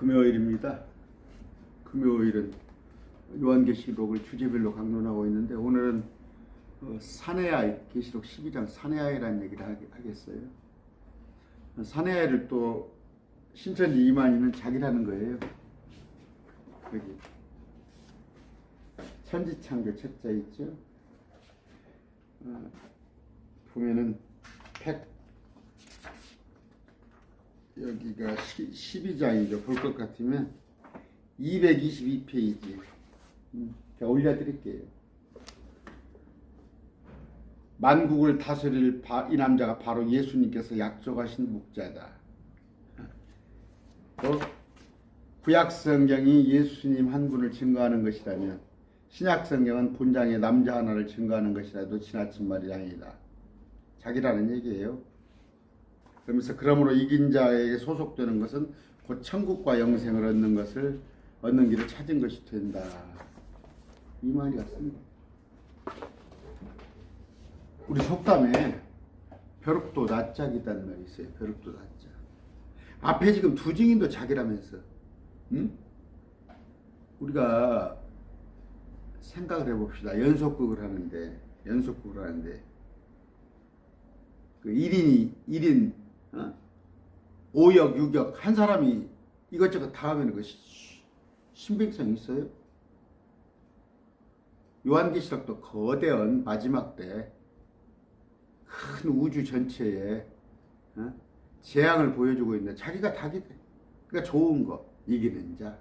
금요일입니다. 금요일은 요한계시록을 주제별로 강론하고 있는데 오늘은 사내아이, 계시록 12장 사내아이라는 얘기를 하겠어요. 사내아이를 또 신천지 이만희는 자기라는 거예요. 여기 천지창조 책자 있죠. 보면은 여기가 12장이죠. 볼 것 같으면 222페이지 제가 올려드릴게요. 만국을 다스릴 이 남자가 바로 예수님께서 약속하신 목자다. 또 구약성경이 예수님 한 분을 증거하는 것이라면 신약성경은 본장의 남자 하나를 증거하는 것이라도 지나친 말이 아니다. 자기라는 얘기예요. 그러면서 그러므로 이긴 자에게 소속되는 것은 곧 천국과 영생을 얻는 길을 찾은 것이 된다. 이 말이 같습니다. 우리 속담에 벼룩도 낯짝이라는 말이 있어요. 벼룩도 낯짝. 앞에 지금 두 증인도 자기라면서, 응? 우리가 생각을 해봅시다. 연속극을 하는데 그 1인 5역 6역 한 사람이 이것저것 다 하면 그 신빙성이 있어요? 요한계시록도 거대한 마지막 때 큰 우주 전체에 재앙을 보여주고 있는데 자기가 그러니까 좋은 거, 이기는 자,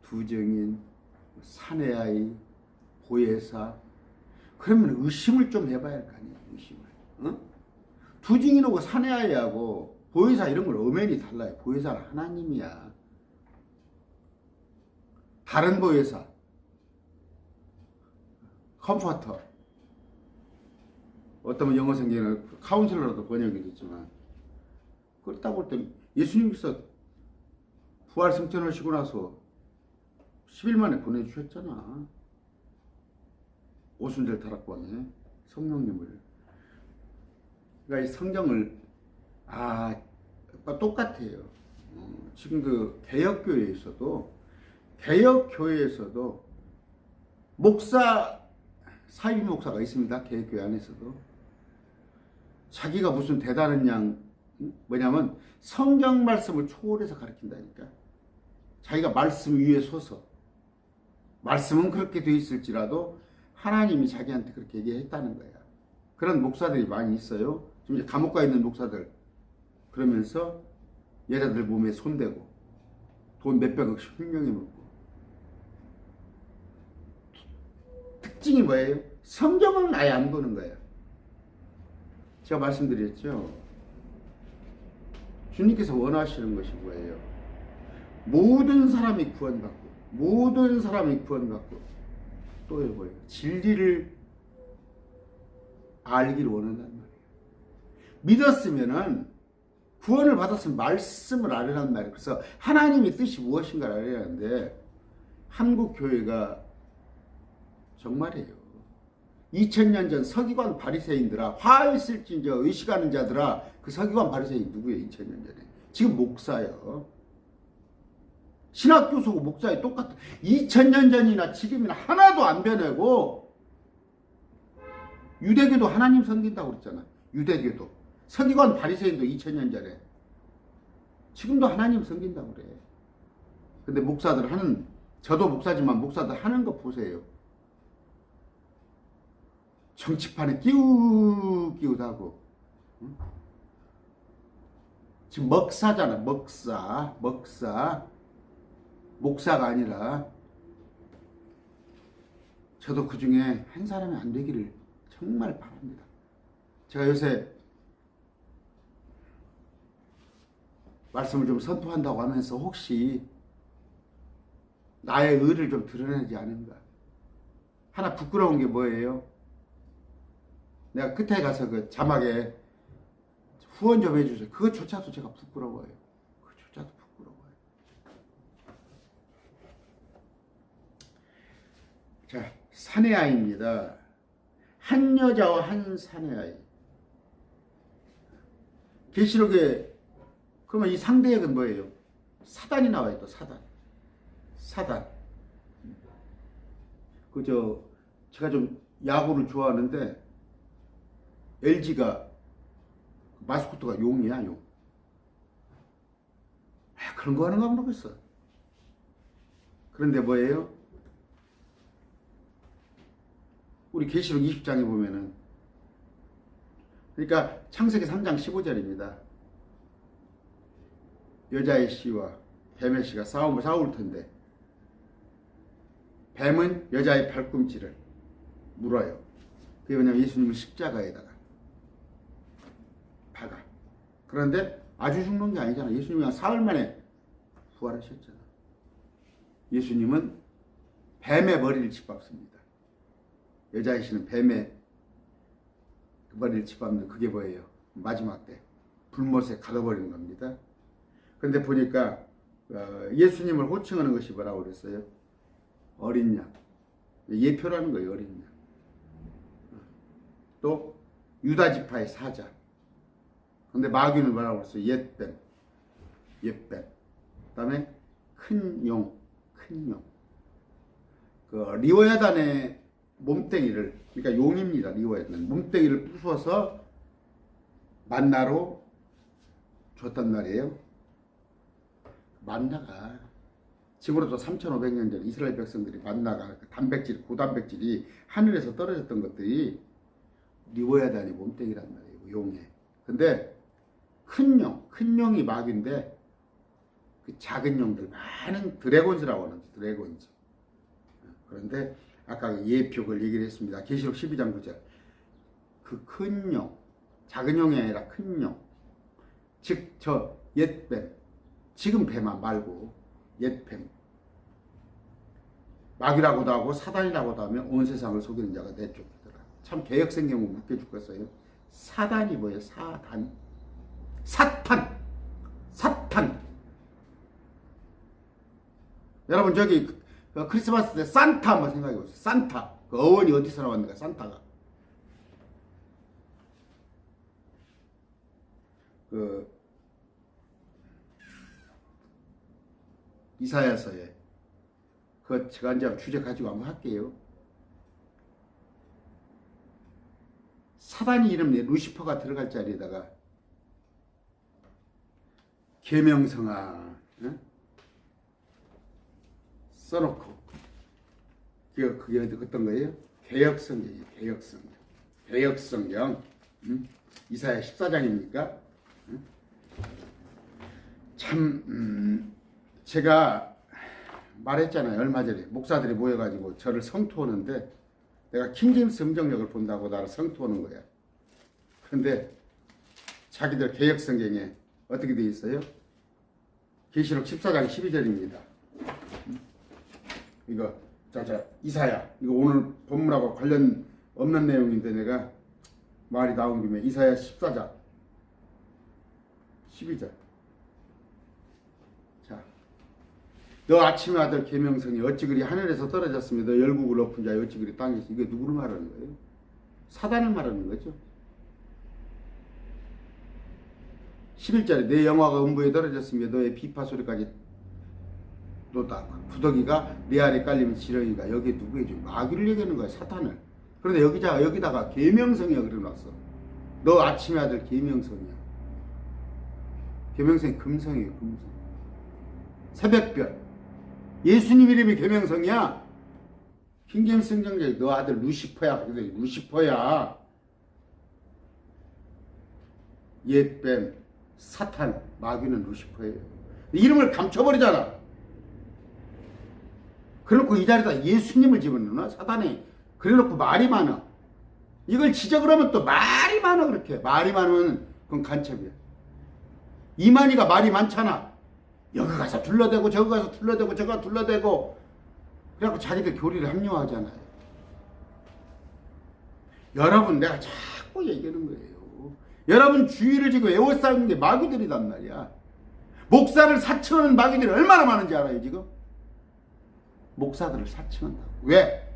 두 증인, 사내아이, 보혜사. 그러면 의심을 좀 해봐야 할 거 아니에요. 의심을. 두 증인하고 사내아이하고 보혜사 이런 건 엄연히 달라요. 보혜사는 하나님이야. 다른 보혜사, 컴포터, 어떤 영어 성경에는 카운슬러로도 번역이 됐지만, 그렇다고 할 때 예수님께서 부활 승천하시고 나서 10일 만에 보내주셨잖아. 오순절 다락방에 성령님을. 그러니까 이 성경을 똑같아요. 지금 그 개혁교회에서도 사이비 목사가 있습니다. 개혁교회 안에서도. 자기가 무슨 대단한 뭐냐면 성경 말씀을 초월해서 가르친다니까. 자기가 말씀 위에 서서, 말씀은 그렇게 돼 있을지라도 하나님이 자기한테 그렇게 얘기했다는 거야. 그런 목사들이 많이 있어요. 지금 이제 감옥 가 있는 목사들. 그러면서 여자들 몸에 손대고 돈 몇백억씩 횡령해 먹고. 특징이 뭐예요? 성경은 아예 안 보는 거예요. 제가 말씀드렸죠. 주님께서 원하시는 것이 뭐예요? 모든 사람이 구원받고 또 뭐예요? 진리를 알기를 원한단 말이에요. 믿었으면은 구원을 받았으면 말씀을 알으란 말이에요. 그래서 하나님의 뜻이 무엇인가를 알아야 하는데 한국 교회가 정말이에요. 2000년 전 서기관 바리새인들아, 화 있을진저 의식하는 자들아. 그 서기관 바리새인 누구예요? 2000년 전에. 지금 목사예요. 신학교수고 목사에 똑같아. 2000년 전이나 지금이나 하나도 안 변하고. 유대교도 하나님 섬긴다고 그랬잖아. 유대교도. 서기관 바리새인도 2000년 전에. 지금도 하나님 섬긴다고 그래. 근데 저도 목사지만 목사들 하는 거 보세요. 정치판에 끼우다고. 지금 먹사잖아. 목사가 아니라. 저도 그 중에 한 사람이 안 되기를 정말 바랍니다. 제가 요새 말씀을 좀 선포한다고 하면서 혹시 나의 의를 좀 드러내지 않은가. 하나 부끄러운 게 뭐예요? 내가 끝에 가서 그 자막에 후원 좀 해주세요. 그것조차도 제가 부끄러워요. 자, 사내아이입니다. 한 여자와 한 사내아이. 계시록에 그러면 이 상대역은 뭐예요? 사단이 나와요. 또 사단. 제가 좀 야구를 좋아하는데 LG가 마스코트가 용이야, 용. 그런 거 하는가 모르겠어. 그런데 뭐예요? 우리 계시록 20장에 보면은, 그러니까 창세기 3장 15절입니다. 여자의 씨와 뱀의 씨가 싸울 텐데, 뱀은 여자의 발꿈치를 물어요. 그게 왜냐면 예수님을 십자가에다가 박아. 그런데 아주 죽는 게 아니잖아. 예수님이 한 사흘 만에 부활하셨잖아. 예수님은 뱀의 머리를 짓밟습니다. 여자의 씨는 뱀의 머리를 짓밟는, 그게 뭐예요? 마지막 때 불못에 가둬버리는 겁니다. 그런데 보니까 예수님을 호칭하는 것이 뭐라고 그랬어요? 어린 양. 예표라는 거예요. 어린 양. 또 유다 지파의 사자. 근데 마귀는 뭐라고 그랬어요? 옛뱀. 그다음에 큰 용. 리워야단의 몸뚱이를, 그러니까 용입니다. 리워야단 몸뚱이를 부숴서 만나로 줬단 말이에요. 만나가 지금으로부터 3,500년 전 이스라엘 백성들이 만나가 단백질, 고단백질이 하늘에서 떨어졌던 것들이 리워야단의 몸뚱이란 말이에요. 용에. 근데 큰 용이 마귀인데 그 작은 용들 많은 드래곤즈라고 하는데, 드래곤즈. 그런데 아까 예표 그 얘기를 했습니다. 계시록 12장 9절. 그 큰 용, 작은 용이 아니라 큰 용. 즉 저 옛뱀, 지금 뱀아 말고 옛뱀. 마귀라고도 하고 사단이라고도 하면 온 세상을 속이는 자가 내쫓기더라. 참 개역성경은 웃겨 죽겠어요. 사단이 뭐예요? 사탄. 여러분 저기 크리스마스 때 산타 한번 생각해 보세요. 산타. 그 어원이 어디서 나왔는가? 산타가. 이사야서에 제가 이제 주제 가지고 한번 할게요. 사단이 이름 루시퍼가 들어갈 자리에다가 계명성아, 응? 써놓고 그게 어떤 거예요? 개역성경이에요. 개역성경. 이사야 14장입니까? 참 제가 말했잖아요. 얼마 전에 목사들이 모여가지고 저를 성토하는데 내가 킹제임스 음정력을 본다고 나를 성토하는 거야. 그런데 자기들 개역성경에 어떻게 되어 있어요? 계시록 14장 12절입니다. 이거 이사야, 이거 오늘 본문하고 관련 없는 내용인데 내가 말이 나온 김에 이사야 14장 12절. 자, 너 아침의 아들 계명성이 어찌 그리 하늘에서 떨어졌으며 너 열국을 엎은 자여 어찌 그리 땅에서. 이게 누구를 말하는 거예요? 사단을 말하는 거죠. 11절에 내 영화가 음부에 떨어졌으며 너의 비파 소리까지 쏟다. 구더기가 내 아래 깔리면 지렁이가. 여기에 누구예요? 마귀를 얘기하는 거야. 사탄을. 그런데 여기다가 계명성이야 그래놨어. 너 아침의 아들 계명성이야. 계명성이 금성이에요. 금성. 새벽별. 예수님 이름이 계명성이야. 킹제임스 성경에 너 아들 루시퍼야. 루시퍼야. 옛뱀, 사탄, 마귀는 루시퍼예요. 이름을 감춰버리잖아. 그래놓고 이 자리에다 예수님을 집어넣나? 사단이. 그래놓고 말이 많아. 이걸 지적을 하면 또 말이 많아. 그렇게 말이 많으면 그건 간첩이야. 이만희가 말이 많잖아. 여기 가서 둘러대고 저기 가서 둘러대고 저기 가서 둘러대고 그래갖고 자기들 교리를 합리화하잖아요. 여러분 내가 자꾸 얘기하는 거예요. 여러분 주의를 지고 에워싸는 게 마귀들이란 말이야. 목사를 사칭하는 마귀들이 얼마나 많은지 알아요 지금? 목사들을 사칭한다고. 왜?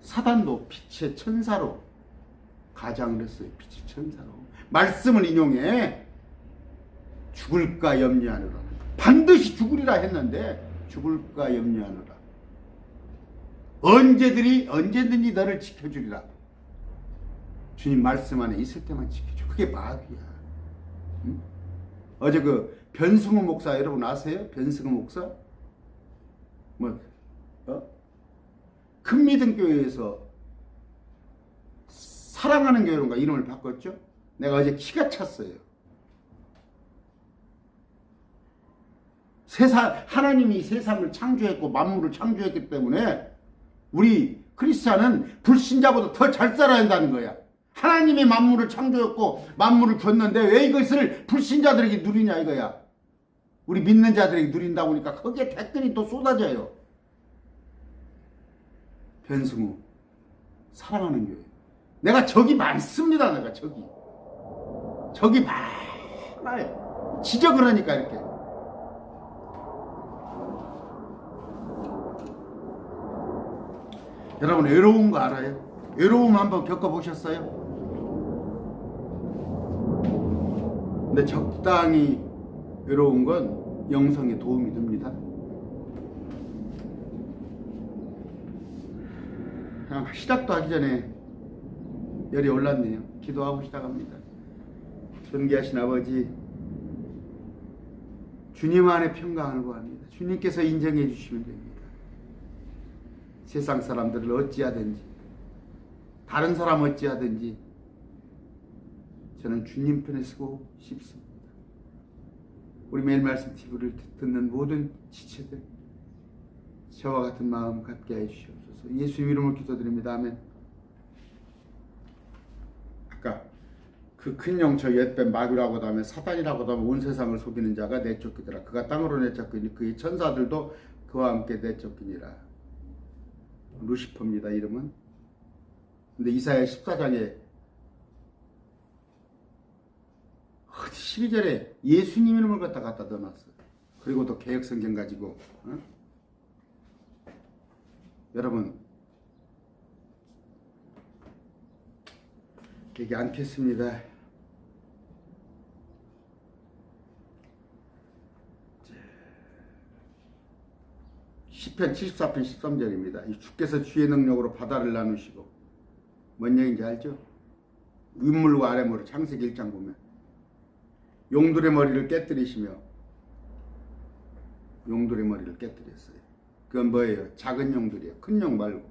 사단도 빛의 천사로 가장을 했어요. 빛의 천사로. 말씀을 인용해 죽을까 염려하느라. 반드시 죽으리라 했는데 죽을까 염려하노라. 언제든지 너를 지켜주리라. 주님 말씀 안에 있을 때만 지켜줘. 그게 마귀야. 응? 어제 그 변승우 목사 여러분 아세요? 변승우 목사? 큰 믿음 교회에서 사랑하는 교회론가 이름을 바꿨죠? 내가 어제 키가 찼어요. 하나님이 세상을 창조했고 만물을 창조했기 때문에 우리 크리스찬은 불신자보다 더 잘 살아야 한다는 거야. 하나님이 만물을 창조했고 만물을 줬는데 왜 이것을 불신자들에게 누리냐 이거야. 우리 믿는 자들에게 누린다 보니까 거기에 댓글이 또 쏟아져요. 변승우 사랑하는 교회. 내가 적이 많습니다. 내가 적이 많아요. 지적을 하니까 이렇게. 여러분 외로운 거 알아요? 외로움 한번 겪어보셨어요? 근데 적당히 외로운 건 영성에 도움이 됩니다. 그냥 시작도 하기 전에 열이 올랐네요. 기도하고 시작합니다. 존귀하신 아버지, 주님 안에 평강을 구합니다. 주님께서 인정해 주시면 됩니다. 세상 사람들을 어찌하든지 다른 사람 어찌하든지 저는 주님 편에 서고 싶습니다. 우리 매일 말씀 TV를 듣는 모든 지체들 저와 같은 마음 갖게 해 주시옵소서. 예수님 이름으로 기도드립니다. 아멘. 아까 그 큰 영처 옛뱀 마귀라고도 하면 사단이라고도 하면 온 세상을 속이는 자가 내쫓기더라. 그가 땅으로 내쫓기니 그의 천사들도 그와 함께 내쫓기니라. 루시퍼입니다. 이름은. 근데 이사야 14장에 12절에 예수님 이름을 갖다 넣어놨어. 그리고 또 개혁성경 가지고 여러분 얘기 않겠습니다. 시편 74편 13절입니다. 주께서 주의 능력으로 바다를 나누시고 뭔 얘기인지 알죠? 윗물과 아랫물을 창세기 1장 보면 용들의 머리를 깨뜨리시며 용들의 머리를 깨뜨렸어요. 그건 뭐예요? 작은 용들이에요. 큰 용 말고.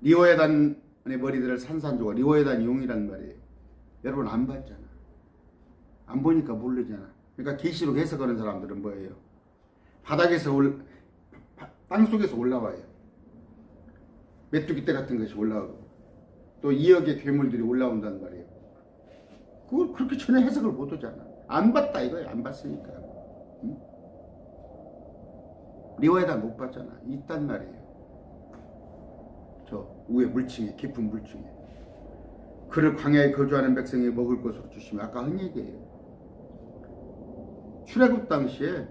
리오에단의 머리들을 산산조각. 리오에단이 용이란 말이에요. 여러분 안 봤잖아. 안 보니까 모르잖아. 그러니까 계시록 해석하는 사람들은 뭐예요? 바닥에서 땅속에서 올라와요. 메뚜기 떼 같은 것이 올라오고 또 2억의 괴물들이 올라온단 말이에요. 그걸 그렇게 전혀 해석을 못 하잖아. 안 봤다 이거야. 안 봤으니까. 응? 리오에다 못 봤잖아. 있단 말이에요. 저 위에 물층에 깊은 물층에 그를 광야에 거주하는 백성이 먹을 것으로 주시면 아까 한 얘기예요. 출애굽 당시에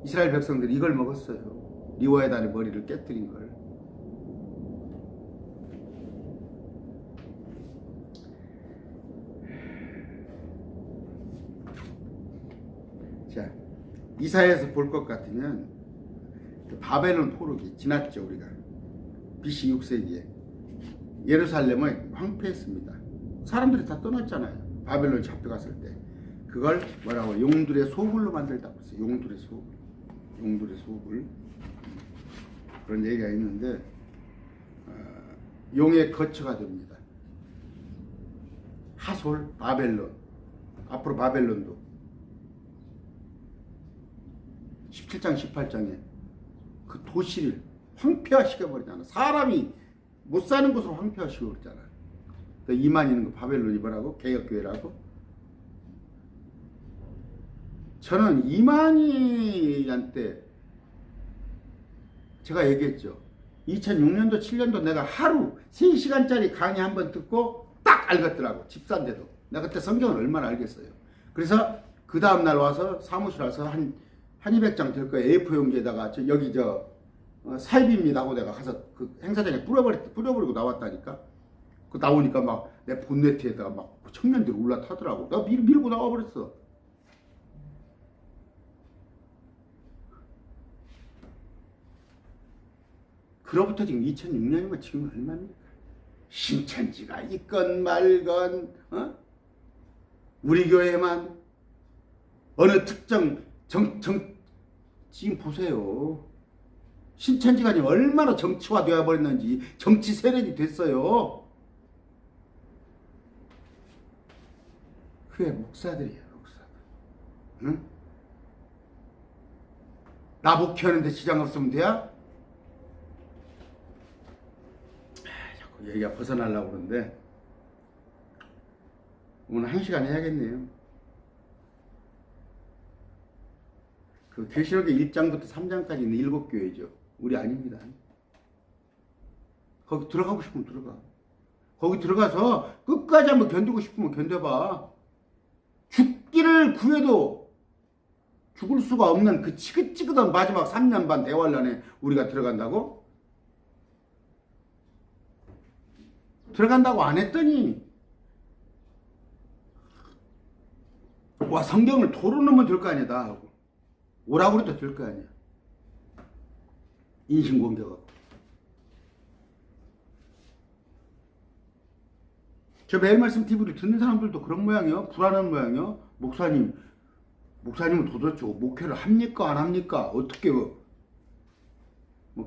이스라엘 백성들이 이걸 먹었어요. 리오에단의 머리를 깨뜨린 걸. 자, 이사야에서 볼 것 같으면 그 바벨론 포로기 지났죠. 우리가 BC 6세기에 예루살렘을 황폐했습니다. 사람들이 다 떠났잖아요. 바벨론 잡혀갔을 때 그걸 뭐라고 용들의 소굴로 만들다고 했어요. 용들의 소굴 그런 얘기가 있는데 용의 거처가 됩니다. 하솔, 바벨론. 앞으로 바벨론도 17장 18장에 그 도시를 황폐화시켜버리잖아. 사람이 못 사는 곳으로 황폐화시켜버리잖아. 이만희는 그 바벨론이 뭐라고? 개혁교회라고? 저는 이만희한테 제가 얘기했죠. 2006년도 7년도 내가 하루 3시간짜리 강의 한번 듣고 딱 알겠더라고. 집사인데도. 내가 그때 성경을 얼마나 알겠어요. 그래서 그 다음날 와서 사무실 와서 한 200장 될 거예요. A4 용지에다가 여기 사입입니다 하고 내가 가서 그 행사장에 뿌려버리고 나왔다니까. 그 나오니까 막 내 본네트에다가 막 청년들이 올라타더라고. 나 밀고 나와버렸어. 그로부터 지금 2006년이면 지금 얼마입니까? 신천지가 있건 말건, 우리 교회만 어느 특정 지금 보세요. 신천지가 지금 얼마나 정치화되어 버렸는지, 정치 세력이 됐어요. 그게 목사들이에요, 목사들. 응? 나 목회하는데 지장 없으면 돼야? 자꾸 얘기가 벗어나려고 그러는데 오늘 1시간 해야겠네요. 그 계시록의 1장부터 3장까지 있는 7교회죠. 우리 아닙니다. 거기 들어가고 싶으면 들어가. 거기 들어가서 끝까지 한번 견디고 싶으면 견뎌봐. 죽기를 구해도 죽을 수가 없는 그 지긋지긋한 마지막 3년 반 대환란에 우리가 들어간다고? 들어간다고 안 했더니 와 성경을 토론하면 될 거 아니야 다 하고 오라고 해도 될 거 아니야. 인신공격하고. 저 매일 말씀 TV를 듣는 사람들도 그런 모양이요. 불안한 모양이요. 목사님은 도대체 목회를 합니까 안 합니까? 어떻게 뭐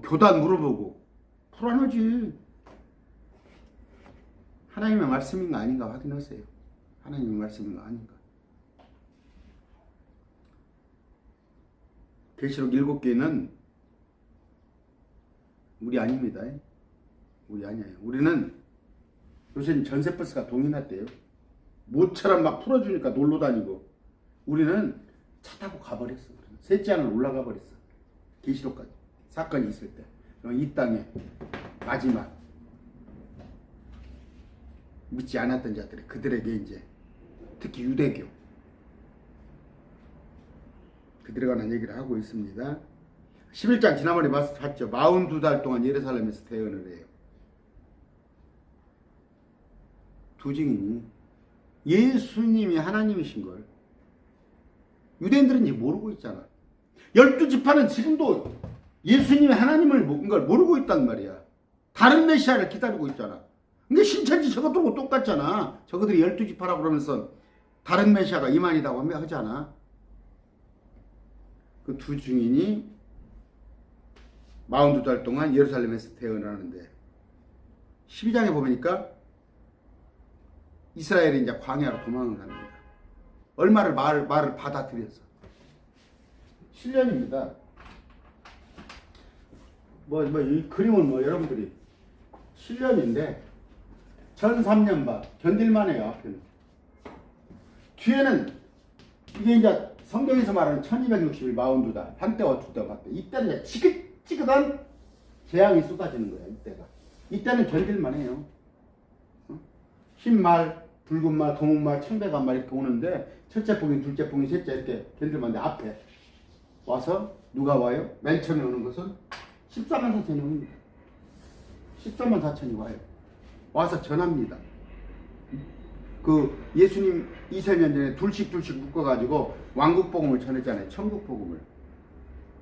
교단 물어보고 불안하지. 하나님의 말씀인가 아닌가 확인하세요. 하나님의 말씀인가 아닌가. 계시록 7개는 우리 아닙니다. 우리 아니에요. 우리는 요새는 전세버스가 동인났대요. 모처럼 막 풀어주니까 놀러 다니고. 우리는 차 타고 가버렸어. 셋째 하늘 올라가 버렸어. 계시록까지 사건이 있을 때. 이 땅에 마지막 믿지 않았던 자들이 그들에게 이제 특히 유대교 그들에 관한 얘기를 하고 있습니다. 11장 지난번에 봤죠. 42달 동안 예루살렘에서 대언을 해요. 두 증인이 예수님이 하나님이신 걸 유대인들은 이제 모르고 있잖아. 12지파는 지금도 예수님이 하나님을 먹은 걸 모르고 있단 말이야. 다른 메시아를 기다리고 있잖아. 근데 신천지 저것도 똑같잖아. 저것들이 12지파라고 그러면서 다른 메시아가 이만이라고 하잖아. 그 두 증인이 42달 동안 예루살렘에서 대언을 하는데 12장에 보니까 이스라엘이 이제 광야로 도망을 합니다. 얼마를 말을 받아들여서. 실련입니다. 이 그림은 여러분들이 실련인데 전 3년 반 견딜만해요. 앞에는. 뒤에는 이게 이제 성경에서 말하는 1260일 42달 한때와 두때와 같대. 이때는 지긋지긋한 재앙이 쏟아지는 거야. 이때는 견딜만해요. 흰 말, 붉은 말, 검은 말, 청백한 말 이렇게 오는데 첫째 봉이, 둘째 봉이, 셋째 이렇게 견딜만한데 앞에 와서 누가 와요? 맨 처음에 오는 것은 14만 4천이 옵니다. 14만 4천이 와요. 와서 전합니다. 그 예수님 2000년 전에 둘씩 묶어가지고 왕국복음을 전했잖아요. 천국복음을.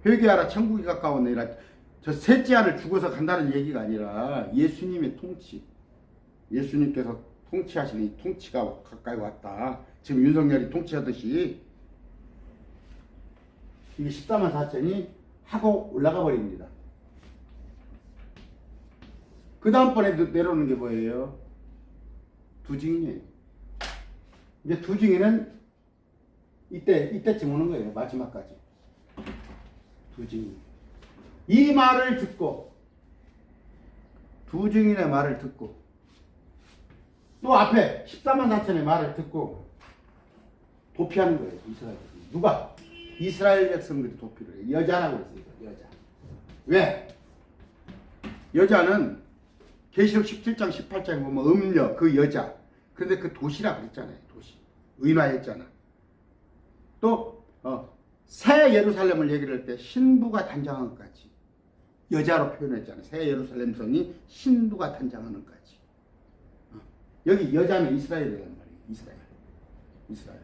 회개하라 천국이 가까웠느니라. 저 셋째 아들 죽어서 간다는 얘기가 아니라 예수님의 통치. 예수님께서 통치하시는 이 통치가 가까이 왔다. 지금 윤석열이 통치하듯이 이게 14만 4천이 하고 올라가 버립니다. 그 다음번에 내려오는 게 뭐예요? 두 증인이에요. 이제 두 증인은 이때쯤 오는 거예요. 마지막까지. 두 증인. 이 말을 듣고, 두 증인의 말을 듣고, 또 앞에 14만 4천의 말을 듣고, 도피하는 거예요. 이스라엘. 누가? 이스라엘 백성들이 도피를 해요. 여자라고 했어요. 여자. 왜? 여자는 계시록 17장 18장에 보면 음녀 그 여자. 근데 그 도시라 그랬잖아요. 도시. 의인화했잖아. 또 새 예루살렘을 얘기를 할 때 신부가 단장한 것까지 여자로 표현했잖아요. 새 예루살렘 성이 신부가 단장하는 것까지. 여기 여자는 이스라엘이란 말이에요. 이스라엘.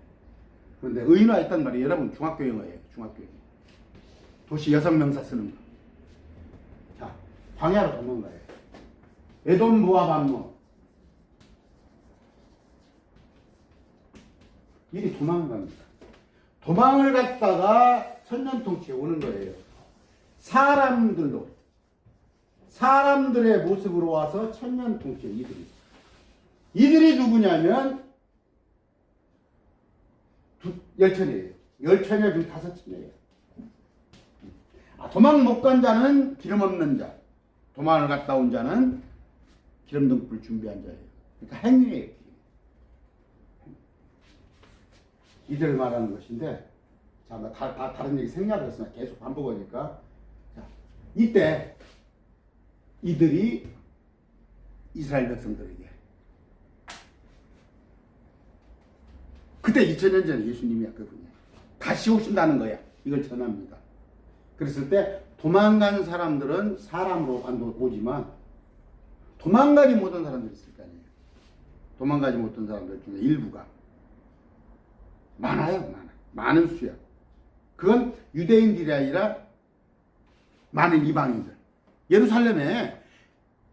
그런데 의인화했단 말이에요. 여러분 중학교 영어예요. 중학교 영어. 도시 여성 명사 쓰는 거. 자, 광야로 도망가요. 에돔, 모압, 암몬. 이리 도망갑니다. 도망을 갔다가 천년통치에 오는 거예요. 사람들의 모습으로 와서 천년통치에 이들이 누구냐면 열천이에요. 열천여 중 5천이에요. 도망 못 간 자는 기름 없는 자, 도망을 갔다 온 자는 기름 등불 준비한 자예요. 그러니까 행위예요. 이들을 말하는 것인데, 자, 다른 얘기 생략했으나 계속 반복하니까, 자, 이때 이들이 이스라엘 백성들에게, 그때 2000년 전에 예수님이야, 그분이 다시 오신다는 거야. 이걸 전합니다. 그랬을 때 도망간 사람들은 사람으로 안 오지만 도망가지 못한 사람들이 있을 거 아니에요. 도망가지 못한 사람들 중에 일부가 많아요. 많은 수야. 그건 유대인들이 아니라 많은 이방인들. 예루살렘에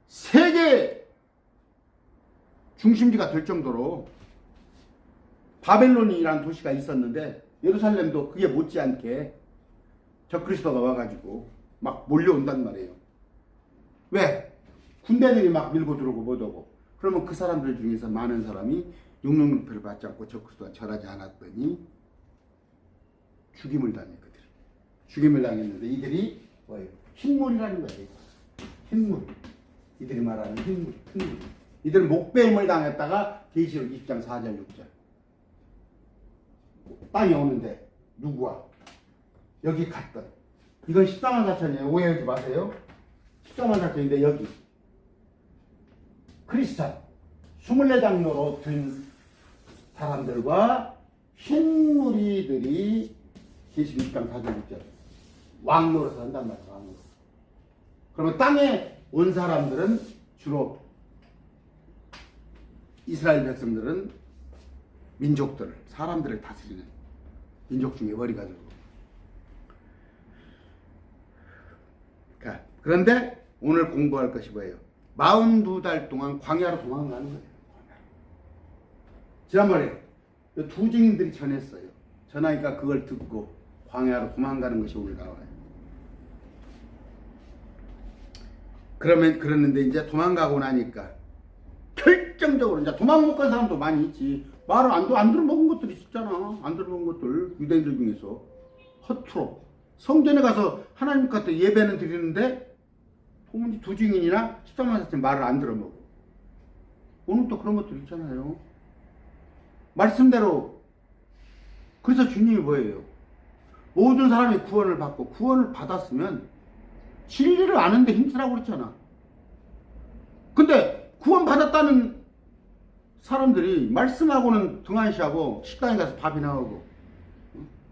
세계 중심지가 될 정도로 바벨론이라는 도시가 있었는데, 예루살렘도 그게 못지않게 적그리스도가 와가지고 막 몰려온단 말이에요. 왜? 군대들이 막 밀고 들어오고 못 오고. 그러면 그 사람들 중에서 많은 사람이 육명육패를 받지 않고 적그리스도가 절하지 않았더니 죽임을 당했거든. 죽임을 당했는데 이들이 뭐예요? 흰물이라는 거예요. 흰물. 이들이 말하는 흰물. 이들은 목배임을 당했다가 계시록 20장 4절 6절. 땅이 오는데 누구와? 여기 갔던. 이건 14만 4천이에요. 오해하지 마세요. 14만 4천인데 여기 크리스찬 24장로로 든 사람들과 흰무리들이 계시록 20장 4절 6절 왕노릇을 한단 말이에요. 왕노릇. 그러면 땅에 온 사람들은 주로 이스라엘 백성들은 민족들을, 사람들을 다스리는 민족 중에 머리가 되고. 그런데 오늘 공부할 것이 뭐예요? 42달 동안 광야로 도망가는 거예요. 지난번에 두 증인들이 전했어요. 전하니까 그걸 듣고 광야로 도망가는 것이 오늘 나와요. 그랬는데 이제 도망가고 나니까 결정적으로 이제 도망 못 간 사람도 많이 있지. 말을 안 들어먹은 것들이 있었잖아. 안 들어먹은 것들, 유대인들 중에서 허투루 성전에 가서 하나님 같은 예배는 드리는데 보면 두 증인이나 13만 4천 말을 안 들어먹어. 오늘 또 그런 것들 있잖아요. 말씀대로. 그래서 주님이 뭐예요? 모든 사람이 구원을 받고 구원을 받았으면 진리를 아는데 힘쓰라고 그랬잖아. 근데 구원 받았다는 사람들이 말씀하고는 등한시하고 식당에 가서 밥이나 하고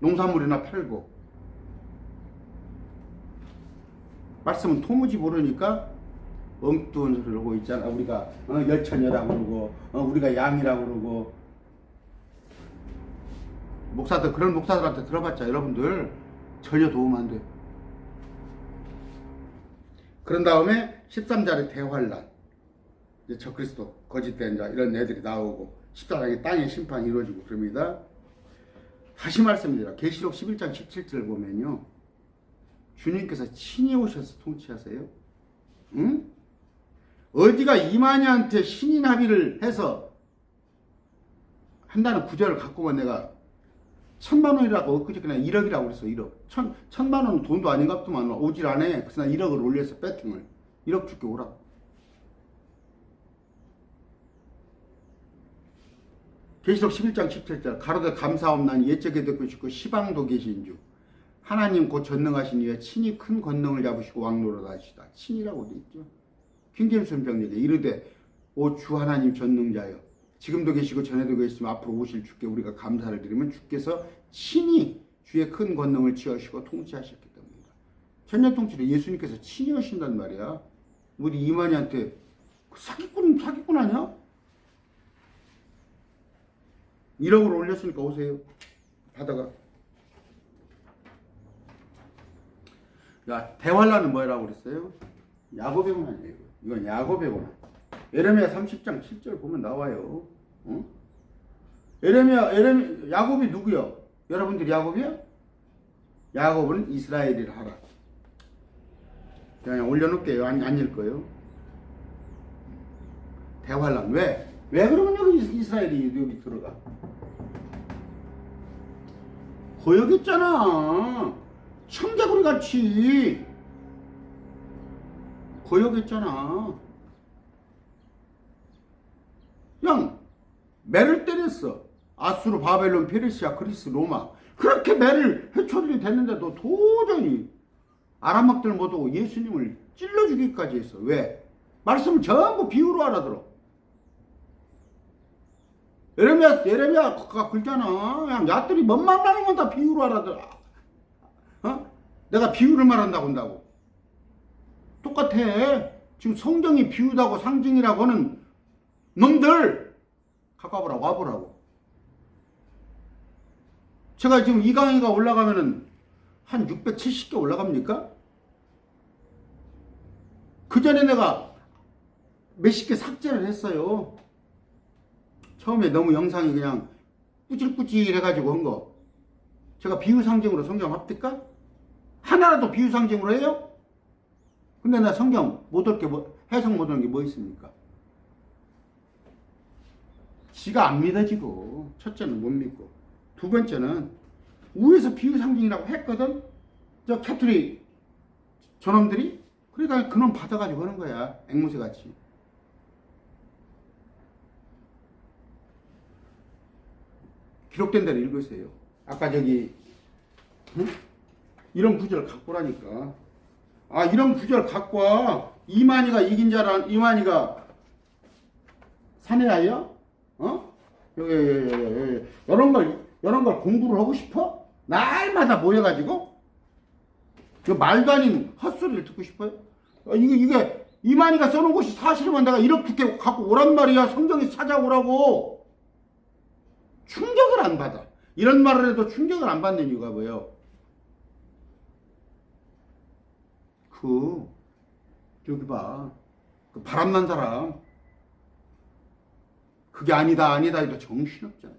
농산물이나 팔고, 말씀은 도무지 모르니까 엉뚱한 소리를 하고 있잖아. 우리가 열처녀라고 그러고 우리가 양이라고 그러고. 목사들, 그런 목사들한테 들어봤자 여러분들 전혀 도움 안 돼. 그런 다음에 13절의 대환란, 이제 적그리스도, 거짓된 자, 이런 애들이 나오고 14장에 땅의 심판이 이루어지고 그럽니다. 다시 말씀드려요. 계시록 11장 17절 보면요, 주님께서 친히 오셔서 통치하세요. 응? 어디가 이만희한테 신인 합의를 해서 한다는 구절을 갖고만 내가 1,000만 원이라고 엊그저께나 1억이라고 그랬어. 1억. 1,000만 원 돈도 아닌갑더만 오질 않아. 그래서 난 1억을 올려서 배팅을 1억 줄게 오라고. 계시록 11장 17절 가로되 감사옵나니 옛적에 듣고 싶고 시방도 계신 주 하나님 곧 전능하신 이에 친히 큰 권능을 잡으시고 왕노릇 하시다. 친이라고 돼 있죠. 킹제임스 번역에 이르되 오 주 하나님 전능자여 지금도 계시고 전에도 계시지만 앞으로 오실 주께 우리가 감사를 드리면 주께서 친히 주의 큰 권능을 취하시고 통치하셨기 때문이다. 천년통치를 예수님께서 친히 하신단 말이야. 우리 이만희한테 사기꾼 아니야? 1억을 올렸으니까 오세요. 받아가. 야, 대환란은 뭐라고 그랬어요? 야곱의 고난이에요. 이건 야곱의 고난. 에레미야 30장 7절 보면 나와요. 어? 야곱이 누구요? 여러분들 야곱이요? 야곱은 이스라엘이라 하라. 그냥 올려놓을게요. 안 읽어요. 대환란. 왜? 왜 그러면 여기 이스라엘이 여기 들어가? 고역했잖아. 청개구리 같이. 고역했잖아. 그냥 매를 때렸어. 아수르, 바벨론, 페르시아, 그리스, 로마. 그렇게 매를 해초들이 됐는데도 도저히 아람막들 못하고 예수님을 찔러 주기까지 했어. 왜? 말씀을 전부 비유로 알아들어. 에레미야가 글잖아. 그냥 야들이 뭔 말하는 건 다 비유로 알아들어. 어? 내가 비유를 말한다고 한다고. 똑같아. 지금 성경이 비유다고 상징이라고 하는 놈들 가까워보라고 와보라고. 제가 지금 이 강의가 올라가면은 한 670개 올라갑니까? 그 전에 내가 몇십 개 삭제를 했어요. 처음에 너무 영상이 그냥 꾸질꾸질 해가지고 한 거. 제가 비유상징으로 성경 합니까? 하나라도 비유상징으로 해요? 근데 나 성경 못 올 게 해석 못 오는 게 뭐 있습니까? 지가 안 믿어지고, 첫째는 못 믿고, 두 번째는 위에서 비유상징이라고 했거든? 저 캐톨릭 저놈들이? 그러니까 그놈 받아가지고 하는 거야. 앵무새 같이. 기록된 대로 읽으세요. 아까 저기 응? 이런 구절 갖고 오라니까. 아, 이런 구절 갖고 와. 이만희가 이긴 자란 이만희가 사내야요? 어? 이런 걸 공부를 하고 싶어? 날마다 모여가지고 그 말도 아닌 헛소리를 듣고 싶어요? 이게 이만희가 써놓은 것이 사실이면 내가 이렇게 갖고 오란 말이야. 성경에 찾아오라고. 충격을 안 받아. 이런 말을 해도 충격을 안 받는 이유가 뭐예요? 여기 봐. 그 바람난 사람. 그게 아니다 해도 정신없잖아.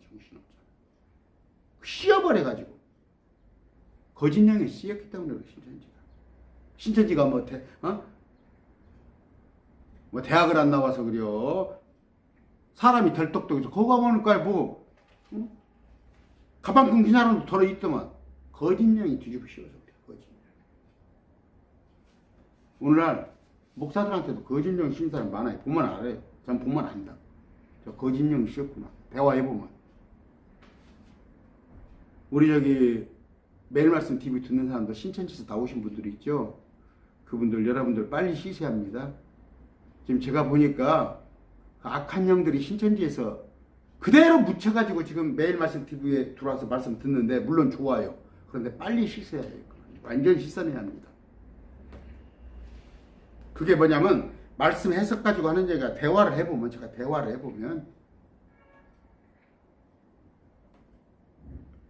씌어버려가지고. 거짓령에 씌었기 때문에 그래, 신천지가 뭐 대학을 안 나와서 그래요. 사람이 덜떡떡해서 거기 가보는 거야 뭐 응? 가방 끊긴 사람도 들어있더만. 거짓령이 뒤집어 씌워서 그래. 거짓령. 오늘날 목사들한테도 거짓령 씌운 사람 많아요. 보면 알아요. 전 보면 안다. 저 거짓령 씌웠구나. 대화해보면. 우리 저기 매일 말씀 TV 듣는 사람도 신천지에서 나오신 분들이 있죠. 그분들 여러분들 빨리 쉬셔야 합니다. 지금 제가 보니까 악한 영들이 신천지에서 그대로 묻혀가지고 지금 매일 말씀 TV에 들어와서 말씀 듣는데 물론 좋아요. 그런데 빨리 씻어야 해요. 완전히 씻어내야 합니다. 그게 뭐냐면 말씀 해석 가지고 하는 얘기가 대화를 해보면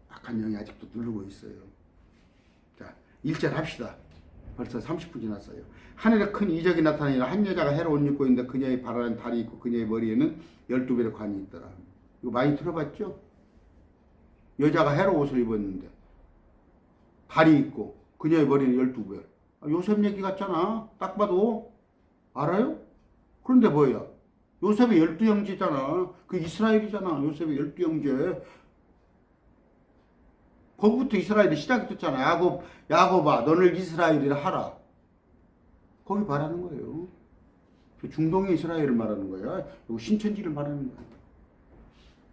악한 영이 아직도 누르고 있어요. 자, 1절 합시다. 벌써 30분 지났어요. 하늘에 큰 이적이 나타나니라. 한 여자가 헤로 옷 입고 있는데 그녀의 발에는 달이 있고 그녀의 머리에는 12배의 관이 있더라. 이거 많이 들어봤죠? 여자가 헤로 옷을 입었는데 달이 있고 그녀의 머리는 12배. 요셉 얘기 같잖아. 딱 봐도. 알아요? 그런데 뭐야? 요셉의 12형제잖아. 그 이스라엘이잖아. 요셉의 12형제. 거기부터 이스라엘이 시작이 됐잖아. 야곱아, 너를 이스라엘이라 하라. 거기 말하는 거예요. 그 중동의 이스라엘을 말하는 거야. 여기 신천지를 말하는 거야.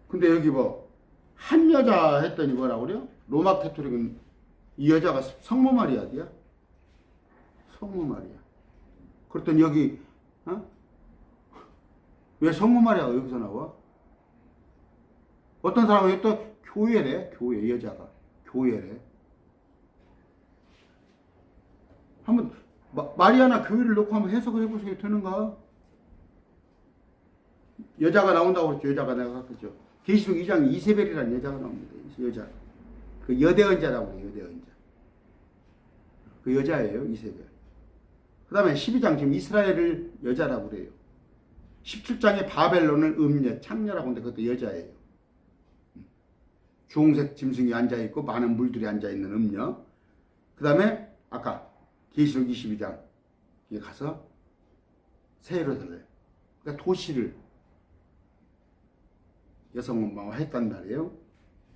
근데 여기 뭐, 한 여자 했더니 뭐라고 그래요? 로마 캐토릭은 이 여자가 성모 마리아야? 성모 마리아. 그랬더니 여기, 왜 성모 마리아가 여기서 나와? 어떤 사람은 또 교회래, 교회, 여자가. 교회래. 한번 마리아나 교회를 놓고 한번 해석을 해보세요. 되는가? 여자가 나온다고 그랬죠. 여자가 내가 그랬죠. 계시록 2장 이세벨이라는 여자가 나옵니다. 여자. 그 여대언자라고 해요. 여대언자. 그 여자예요. 이세벨. 그 다음에 12장 지금 이스라엘을 여자라고 그래요. 17장에 바벨론을 음녀, 창녀라고 하는데 그것도 여자예요. 주홍색 짐승이 앉아있고 많은 물들이 앉아있는 음녀. 그 다음에 아까 계시록 22장에 가서 새 예루살렘, 그러니까 도시를 여성원망화 했단 말이에요.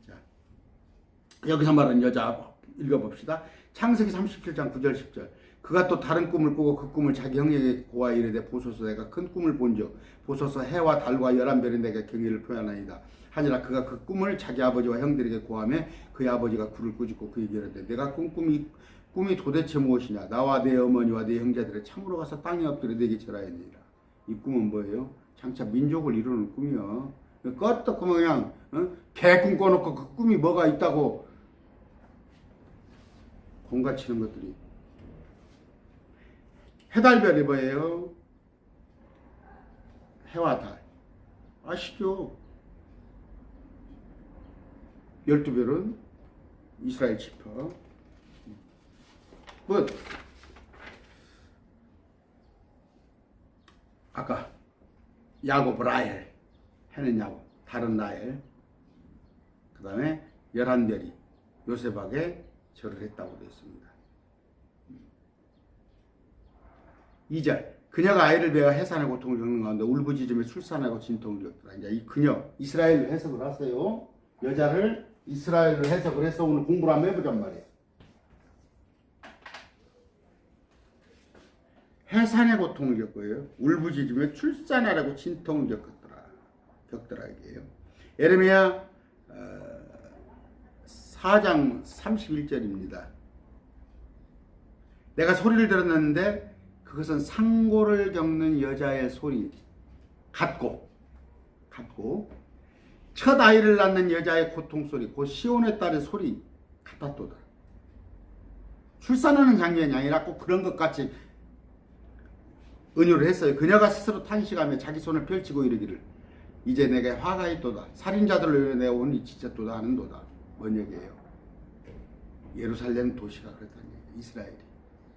자, 여기서 말하는 여자 읽어봅시다. 창세기 37장 9절 10절. 그가 또 다른 꿈을 꾸고 그 꿈을 자기 형에게 고하 이르되 보소서 내가 큰 꿈을 본즉 보소서 해와 달과 11별이 내게 경의를 표하나이다 하니라. 그가 그 꿈을 자기 아버지와 형들에게 고하며 그의 아버지가 굴을 꾸짖고 그에게 이르되 내가 꾼 꿈이 도대체 무엇이냐. 나와 내 어머니와 내 형제들의 참으로 가서 땅에 엎드려 내게 절하였느니라. 이 꿈은 뭐예요? 장차 민족을 이루는 꿈이요. 껐다 그냥 개꿈 꿔놓고 그 꿈이 뭐가 있다고 공가치는 것들이. 해달별이 뭐예요? 해와 달 아시죠? 12별은 이스라엘 지파. 뭐 아까 야곱 라헬 해는 야곱, 다른 라헬. 그 다음에 11별이 요셉에게 절을 했다고 되어 있습니다. 2절 그녀가 아이를 베어 해산의 고통을 겪는 가운데 울부짖으며 출산하고 진통을 겪더라. 이제 이 그녀 이스라엘로 해석을 하세요. 여자를 이스라엘로 해석을 해서 오늘 공부를 한번 해보란 말이에요. 해산의 고통을 겪어요. 울부짖으며 출산하라고 진통을 겪더라 이게요. 예레미야 4장 31절입니다. 내가 소리를 들었는데 그것은 상고를 겪는 여자의 소리 같고 첫 아이를 낳는 여자의 고통 소리 곧 시온의 딸의 소리 같았도다. 출산하는 장면이 아니라 꼭 그런 것 같이 은유를 했어요. 그녀가 스스로 탄식하며 자기 손을 펼치고 이르기를 이제 내게 화가 있도다. 살인자들로 인해 내가 오늘 지쳤도다 하는도다. 뭔 얘기예요? 예루살렘 도시가 그랬다는 얘기예요.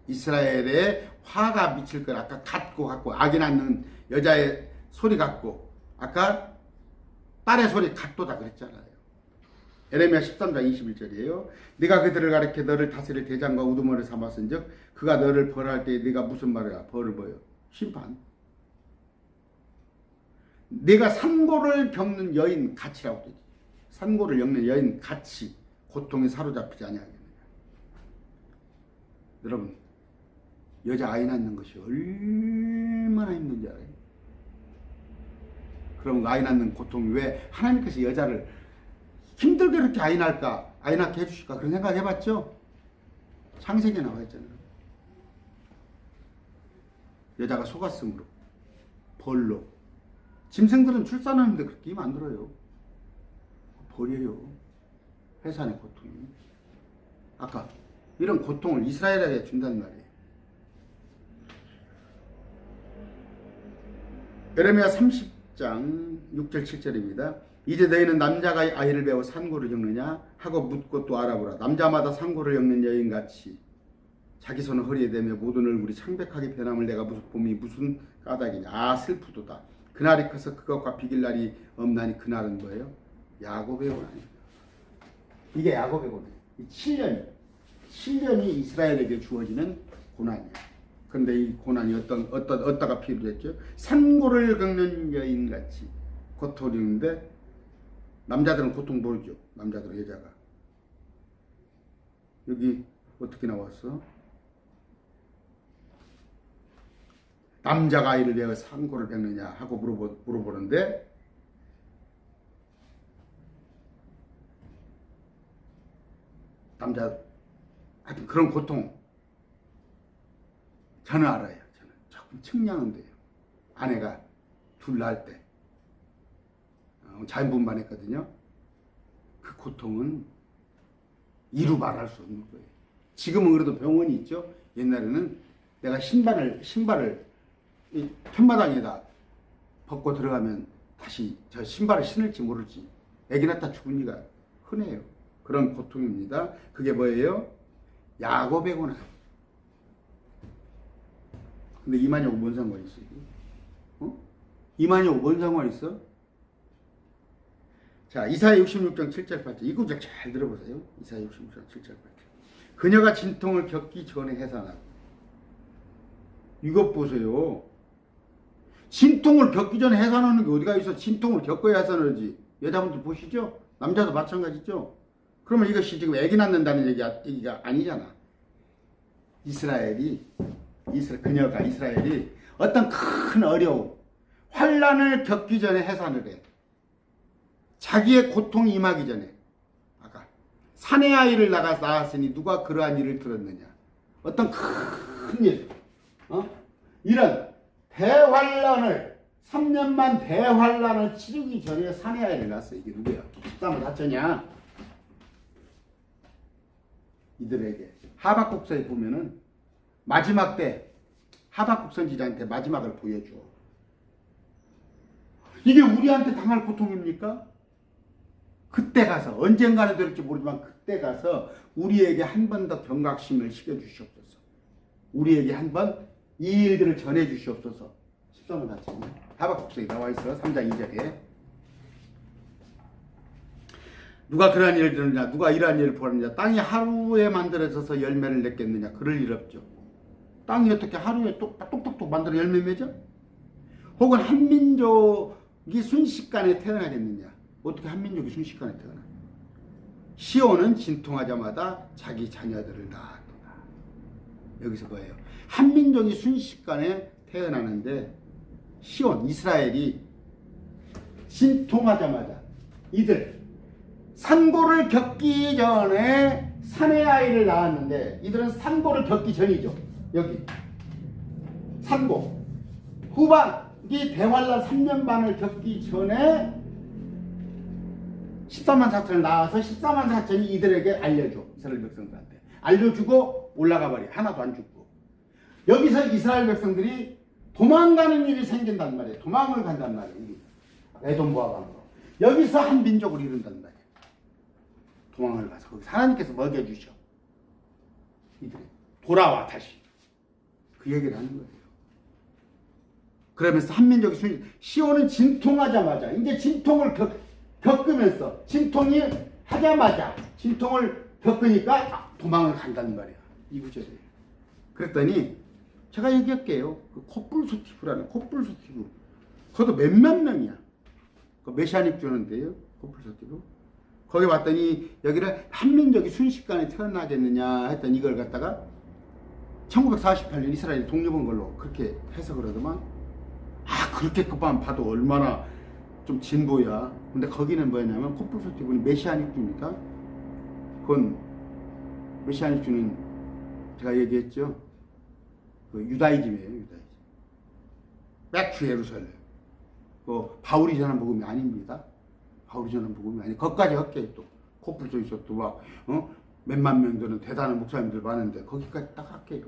이스라엘에 화가 미칠 걸 아까 같고 아기 낳는 여자의 소리 같고 아까 딸의 소리 같도다 그랬잖아요. 에레미야 13장 21절이에요. 네가 그들을 가리켜 너를 다스릴 대장과 우두머리를 삼았은즉 그가 너를 벌할 때 네가 무슨 말을 해? 벌을 뭐요? 심판. 네가 산고를 겪는 여인 같이라고 되지. 산고를 겪는 여인 같이 고통에 사로잡히지 아니하겠느냐. 여러분 여자 아이 낳는 것이 얼마나 힘든지 알아요? 그럼 아이 낳는 고통이 왜 하나님께서 여자를 힘들게 이렇게 아이 낳게 해주실까? 그런 생각 해봤죠? 창세기에 나와 있잖아요. 여자가 속았으므로 벌로. 짐승들은 출산하는데 그렇게 힘 안 들어요. 벌이에요. 해산의 고통이. 아까 이런 고통을 이스라엘에게 준단 말이에요. 에레미야 30장 6절 7절입니다. 이제 너희는 남자가 아이를 배워 산고를 겪느냐 하고 묻고 또 알아보라. 남자마다 산고를 겪는 여인같이 자기 손을 허리에 대며 모든 얼굴이 창백하게 변함을 내가 봄이 무슨 까닭이냐. 아 슬프도다. 그날이 커서 그것과 비길 날이 없나니 그날은 뭐예요? 야곱의 고난이다. 이게 야곱의 고난. 7년이 이스라엘에게 주어지는 고난이에요. 그런데 이 고난이 어디다가 필요했죠? 산고를 겪는 여인같이 고통인데 남자들은 고통 모르죠. 남자들은 여자가. 여기 어떻게 나왔어? 남자가 아이를 내어 산고를 겪느냐 하고 물어보는데 남자 하여튼 그런 고통 저는 알아요. 저는 조금 측량은 돼요. 아내가 둘 낳을 때 자연분만했거든요. 그 고통은 이루 말할 수 없는 거예요. 지금은 그래도 병원이 있죠. 옛날에는 내가 신발을 이 편마당에다 벗고 들어가면 다시 저 신발을 신을지 모를지 애기 낳다 죽은 이가 흔해요. 그런 고통입니다. 그게 뭐예요? 야곱의 고난. 근데 이만희하고 뭔 상관이 있어? 이게? 어? 이만희하고 뭔 상관이 있어? 자, 이사야 66장 7절 8절 이 구절 잘 들어보세요. 이사야 66장 7절 8절. 그녀가 진통을 겪기 전에 해산하고. 이것 보세요. 진통을 겪기 전에 해산하는 게 어디가 있어? 진통을 겪어야 해산을 하지. 여자분들 보시죠? 남자도 마찬가지죠? 그러면 이것이 지금 애기 낳는다는 얘기가 아니잖아. 그녀가 이스라엘이 어떤 큰 어려움, 환란을 겪기 전에 해산을 해. 자기의 고통이 임하기 전에. 아까 사내 아이를 낳았으니 누가 그러한 일을 들었느냐. 어떤 큰 일, 이런 대환란을 3년만 대환란을 치르기 전에 사내 아이를 낳았어. 이게 누구야? 13을 다쳤냐? 이들에게 하박국서에 보면은 마지막 때 하박국 선지자한테 마지막을 보여줘. 이게 우리한테 당할 고통입니까? 그때 가서 언젠가는 될지 모르지만 그때 가서 우리에게 한 번 더 경각심을 시켜주시옵소서. 우리에게 한 번 이 일들을 전해주시옵소서. 13번 다쳤네. 하박국서에 나와있어. 3장 2절에 누가 그러한 일을 들었느냐, 누가 이러한 일을 보았느냐. 땅이 하루에 만들어져서 열매를 맺겠느냐. 그럴 일 없죠. 땅이 어떻게 하루에 똑똑똑 만들어 열매 맺어? 혹은 한 민족이 순식간에 태어나겠느냐. 어떻게 한 민족이 순식간에 태어나? 시온은 진통하자마자 자기 자녀들을 낳았도다. 여기서 뭐예요? 한 민족이 순식간에 태어나는데 시온, 이스라엘이 진통하자마자 이들 산고를 겪기 전에 사내 아이를 낳았는데 이들은 산고를 겪기 전이죠. 여기 산고 후반기 대환란 3년 반을 겪기 전에 14만 4천을 낳아서 14만 4천이 이들에게 알려줘. 이스라엘 백성들한테 알려주고 올라가 버려. 하나도 안 죽고. 여기서 이스라엘 백성들이 도망가는 일이 생긴단 말이에요. 도망을 간단 말이에요. 에돔 모압으로. 여기서 한 민족을 이룬단 말이에요. 도망을 가서 거기서 하나님께서 먹여주셔. 이들이 돌아와 다시. 그 얘기를 하는 거예요. 그러면서 한 민족이 시온은 진통하자마자 이제 진통을 겪으면서 진통이 하자마자 진통을 겪으니까 도망을 간다는 말이야. 이 구절이에요. 그랬더니 제가 얘기할게요. 그 코뿔소티브라는 코뿔소티브. 그것도 몇몇 명이야. 그 메시아닉 주는데요. 코뿔소티브. 거기 왔더니 여기를 한 민족이 순식간에 태어나겠느냐 했더니 이걸 갖다가 1948년 이스라엘이 독립한 걸로 그렇게 해석을 하더만. 그렇게 그만 봐도 얼마나 좀 진보야. 근데 거기는 뭐냐면 코뿔소티브는 메시아닉주입니다. 그건 메시아닉주는 제가 얘기했죠. 그 유다이즘이에요. 유다이즘. 백투 예루살렘. 그 바울이 전한 복음이 아닙니다. 바울이 전한 복음이 아니. 거기까지 할게 또 코뿔소에서 또 막 몇만 명 되는 대단한 목사님들 많은데 거기까지 딱 할게요.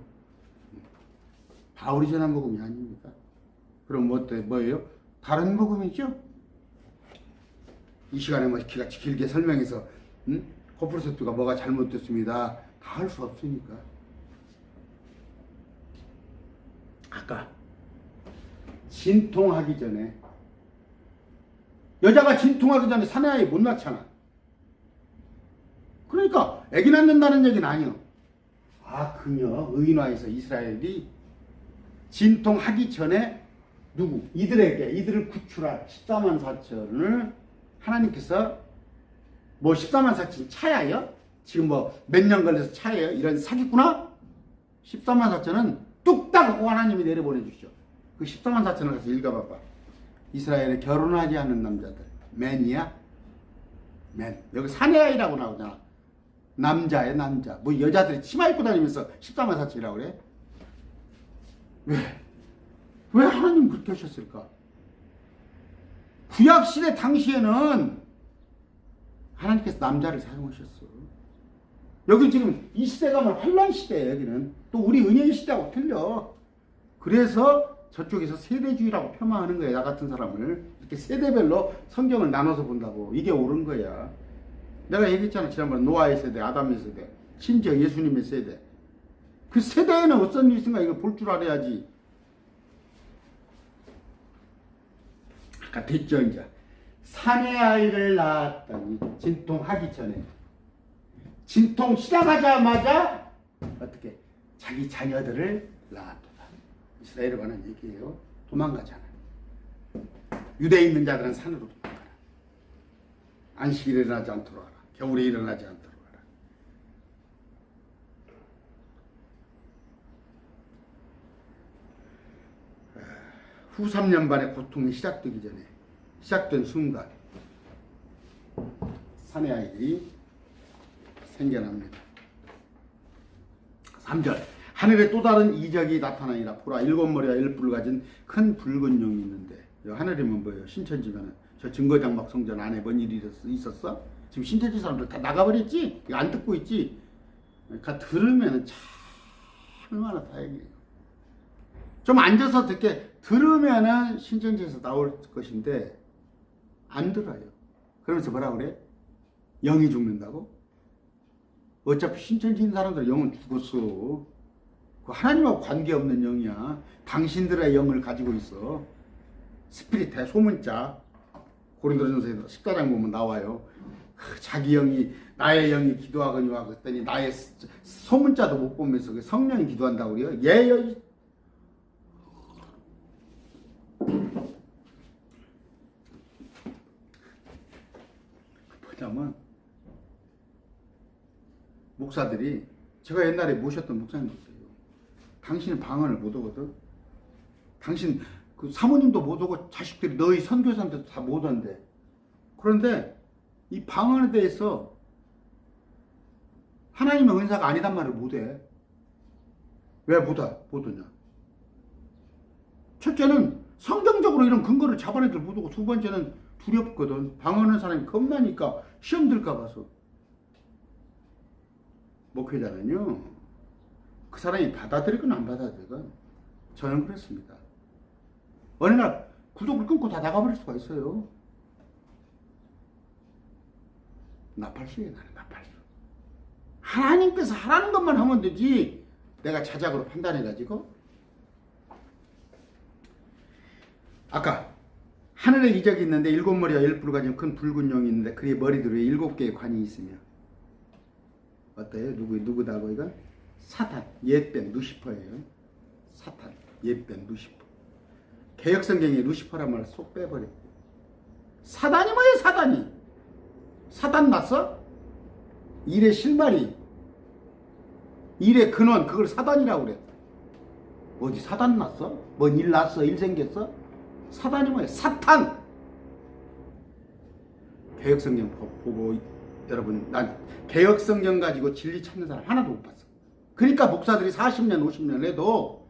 바울이 전한 복음이 아닙니다. 그럼 뭐예요? 다른 복음이죠? 이 시간에 뭐 기가 길게 설명해서 코뿔소티가 뭐가 잘못됐습니다. 다 할 수 없으니까. 아까 진통하기 전에 여자가 진통하기 전에 사내아이 못 낳잖아. 그러니까 애기 낳는다는 얘기는 아니요. 그녀 의인화에서 이스라엘이 진통하기 전에 누구? 이들을 구출할 14만 4천을 하나님께서 뭐 14만 4천 차야요? 지금 뭐 몇 년 걸려서 차예요? 이런 사기꾼아? 14만 4천은 뚝딱 하고 하나님이 내려보내주시죠. 그 14만 4천을 가서 읽어봐봐. 이스라엘에 결혼하지 않은 남자들. 맨이야? 맨. 여기 사내아이라고 나오잖아. 남자야 남자. 뭐 여자들이 치마 입고 다니면서 14만 4천이라고 그래? 왜 하나님 그렇게 하셨을까? 구약시대 당시에는 하나님께서 남자를 사용하셨어. 여기 지금 이 시대가 환란시대예요. 여기는 또 우리 은혜의 시대하고 틀려. 그래서 저쪽에서 세대주의라고 폄하하는 거예요. 나 같은 사람을 이렇게 세대별로 성경을 나눠서 본다고. 이게 옳은 거야. 내가 얘기했잖아 지난번에. 노아의 세대, 아담의 세대, 심지어 예수님의 세대. 그 세대에는 어떤 일이 있는가 이걸 볼 줄 알아야지. 아까 됐죠 이제. 사내 아이를 낳았더니 진통하기 전에 진통 시작하자마자 어떻게 자기 자녀들을 낳았도다. 이스라엘에 관한 얘기예요. 도망가잖아. 유대에 있는 자들은 산으로 도망가라. 안식일에 일어나지 않도록 하라. 겨울에 일어나지 않도록 하라. 후 3년 반의 고통이 시작되기 전에 시작된 순간 사내 아이들이 생겨납니다. 3절 하늘에 또 다른 이적이 나타나니라. 보라, 7머리와 10뿔을 가진 큰 붉은 용이 있는데, 하늘이면 뭐예요? 신천지면은 저 증거장막 성전 안에 뭔 일이 있었어? 지금 신천지 사람들 다 나가버렸지? 이거 안 듣고 있지? 그러니까 들으면은 참 얼마나 다행이에요. 좀 앉아서 듣게 들으면은 신천지에서 나올 것인데 안 들어요. 그러면서 뭐라 그래? 영이 죽는다고? 어차피 신천지 있는 사람들 영은 죽었어. 그 하나님하고 관계없는 영이야. 당신들의 영을 가지고 있어. 스피릿의 소문자. 고린도전서 14장 보면 나와요. 자기 영이 나의 영이 기도하거니와 그랬더니 나의 소문자도 못 보면서 성령이 기도한다고 그래요. 예요. 뭐냐면 목사들이 제가 옛날에 모셨던 목사님도 있어요. 당신은 방언을 못 오거든. 당신 그 사모님도 못 오고 자식들이 너희 선교사한테도 다 못 온대. 그런데 이 방언에 대해서 하나님의 은사가 아니란 말을 못해. 왜 못 오냐? 첫째는 성경적으로 이런 근거를 잡아내들 못 오고, 두 번째는 두렵거든. 방언하는 사람이 겁나니까 시험 들까 봐서. 목회자는요, 그 사람이 받아들이건 안 받아들이건 저는 그랬습니다. 어느 날 구독을 끊고 다 나가버릴 수가 있어요. 나팔수예요. 나는 나팔수. 하나님께서 하라는 것만 하면 되지 내가 자작으로 판단해가지고. 아까 하늘에 이적이 있는데 7머리와 10뿔을 가진 큰 붉은 용이 있는데 그의 머리들 위에 7개의 관이 있으며. 어때요? 누구다고 이건? 사탄, 옛뱀, 루시퍼예요. 사탄, 옛뱀, 루시퍼. 개역성경에 루시퍼란 말을 쏙 빼버렸고. 사단이 뭐예요? 사단이? 사단 났어? 일의 실마리, 일의 근원, 그걸 사단이라고 그래. 어디 사단 났어? 뭔 일 났어? 일 생겼어? 사단이 뭐예요? 사탄! 개역성경 보고 여러분, 난 개역성경 가지고 진리 찾는 사람 하나도 못 봤어. 그러니까 목사들이 40년 50년 해도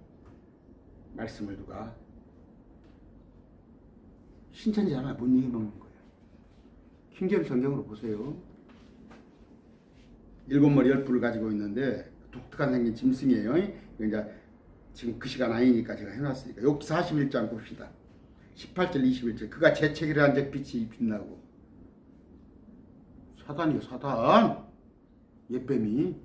말씀을 누가 신천지 하나 못 이겨먹는 거예요. 킹제임스 성경으로 보세요. 7머리 10뿔을 가지고 있는데 독특한 생긴 짐승이에요. 이제 지금 그 시간 아니니까 제가 해놨으니까 욥기 41장 봅시다. 18절 21절 그가 재채기를 한 적 빛이 빛나고. 사단이요, 사단. 옛뱀이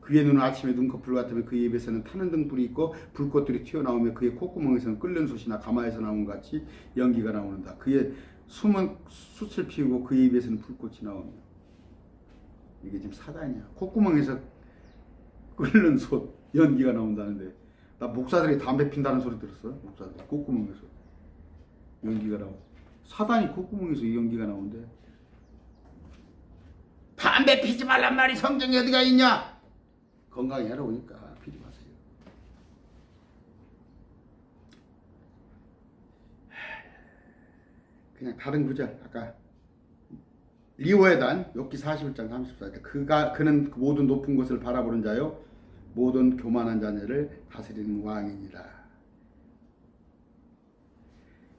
그의 눈은 아침에 눈꺼풀 같으며 그의 입에서는 타는 등불이 있고 불꽃들이 튀어나오며 그의 콧구멍에서는 끓는 솥이나 가마에서 나온 같이 연기가 나오는다. 그의 숨은 숯을 피우고 그의 입에서는 불꽃이 나오며. 이게 지금 사단이야. 콧구멍에서 끓는 솥 연기가 나온다는데, 나 목사들이 담배 핀다는 소리 들었어. 목사들 콧구멍에서 연기가 나오고. 사단이 콧구멍에서 연기가 나오는데 담배 피지 말란 말이 성경에 어디가 있냐? 건강히 하러 오니까 피지 마세요. 그냥 다른 구절, 아까 리오에단 욥기 41장 34절 그는 모든 높은 것을 바라보는 자요 모든 교만한 자녀를 다스리는 왕이니라.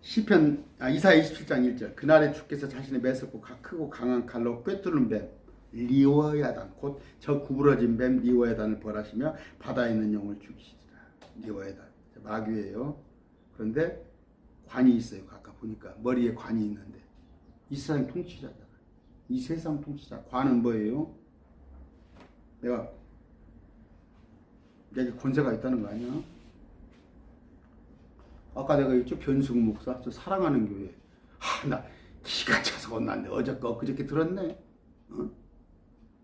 이사야 27장 1절 그날에 주께서 자신의 매섭고 크고 강한 칼로 꿰뚫는 뱀 리오야단 곧 저 구부러진 뱀 리오야단을 벌하시며 바다에 있는 영을 죽이시리라. 리오야단 마귀예요. 그런데 관이 있어요. 아까 보니까 머리에 관이 있는데 이 세상 통치자잖아. 이 세상 통치자. 관은 뭐예요? 내가 여기 권세가 있다는 거 아니야? 아까 내가 있죠? 변승 목사, 저 사랑하는 교회. 나 기가 차서 혼났네. 어저께 그저께 들었네. 어?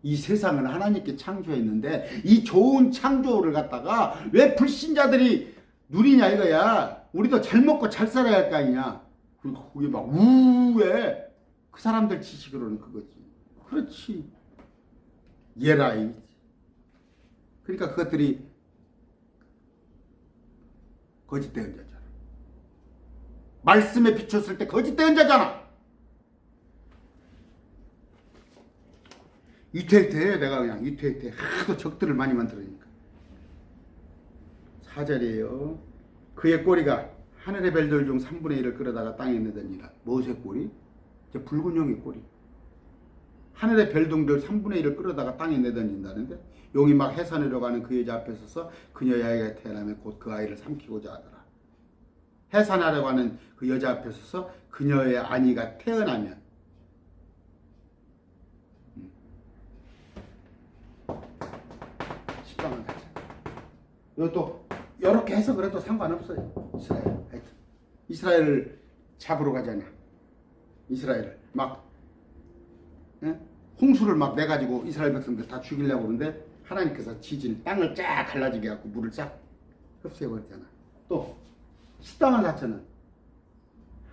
이 세상은 하나님께 창조했는데 이 좋은 창조를 갖다가 왜 불신자들이 누리냐 이거야. 우리도 잘 먹고 잘 살아야 할 거 아니냐. 그리고 거기 막 우에 그 사람들 지식으로는 그거지. 그렇지. 예라이. 그러니까 그것들이 거짓 대언자잖아. 말씀에 비췄을 때 거짓 대언자잖아. 위태위태해. 내가 그냥 위태위태해. 하도 적들을 많이 만들으니까. 4절이에요. 그의 꼬리가 하늘의 별들 중 3분의 1을 끌어다가 땅에 내더니라. 무엇의 꼬리? 이제 붉은 용의 꼬리. 하늘의 별등들 3분의 1을 끌어다가 땅에 내던진다는데 용이 막 해산하려고 하는 그 여자 앞에 서서 그녀의 아이가 태어나면 곧 그 아이를 삼키고자 하더라. 해산하려고 하는 그 여자 앞에 서서 그녀의 아이가 태어나면 10장은 다시. 이것도 이렇게 해서 그래도 상관없어요. 이스라엘. 하여튼 이스라엘을 잡으러 가잖아. 이스라엘을 막 홍수를 막 내가지고 이스라엘 백성들 다 죽이려고 그러는데 하나님께서 지진 땅을 쫙 갈라지게 해갖고 물을 쫙 흡수해버렸잖아. 또 14만 4천은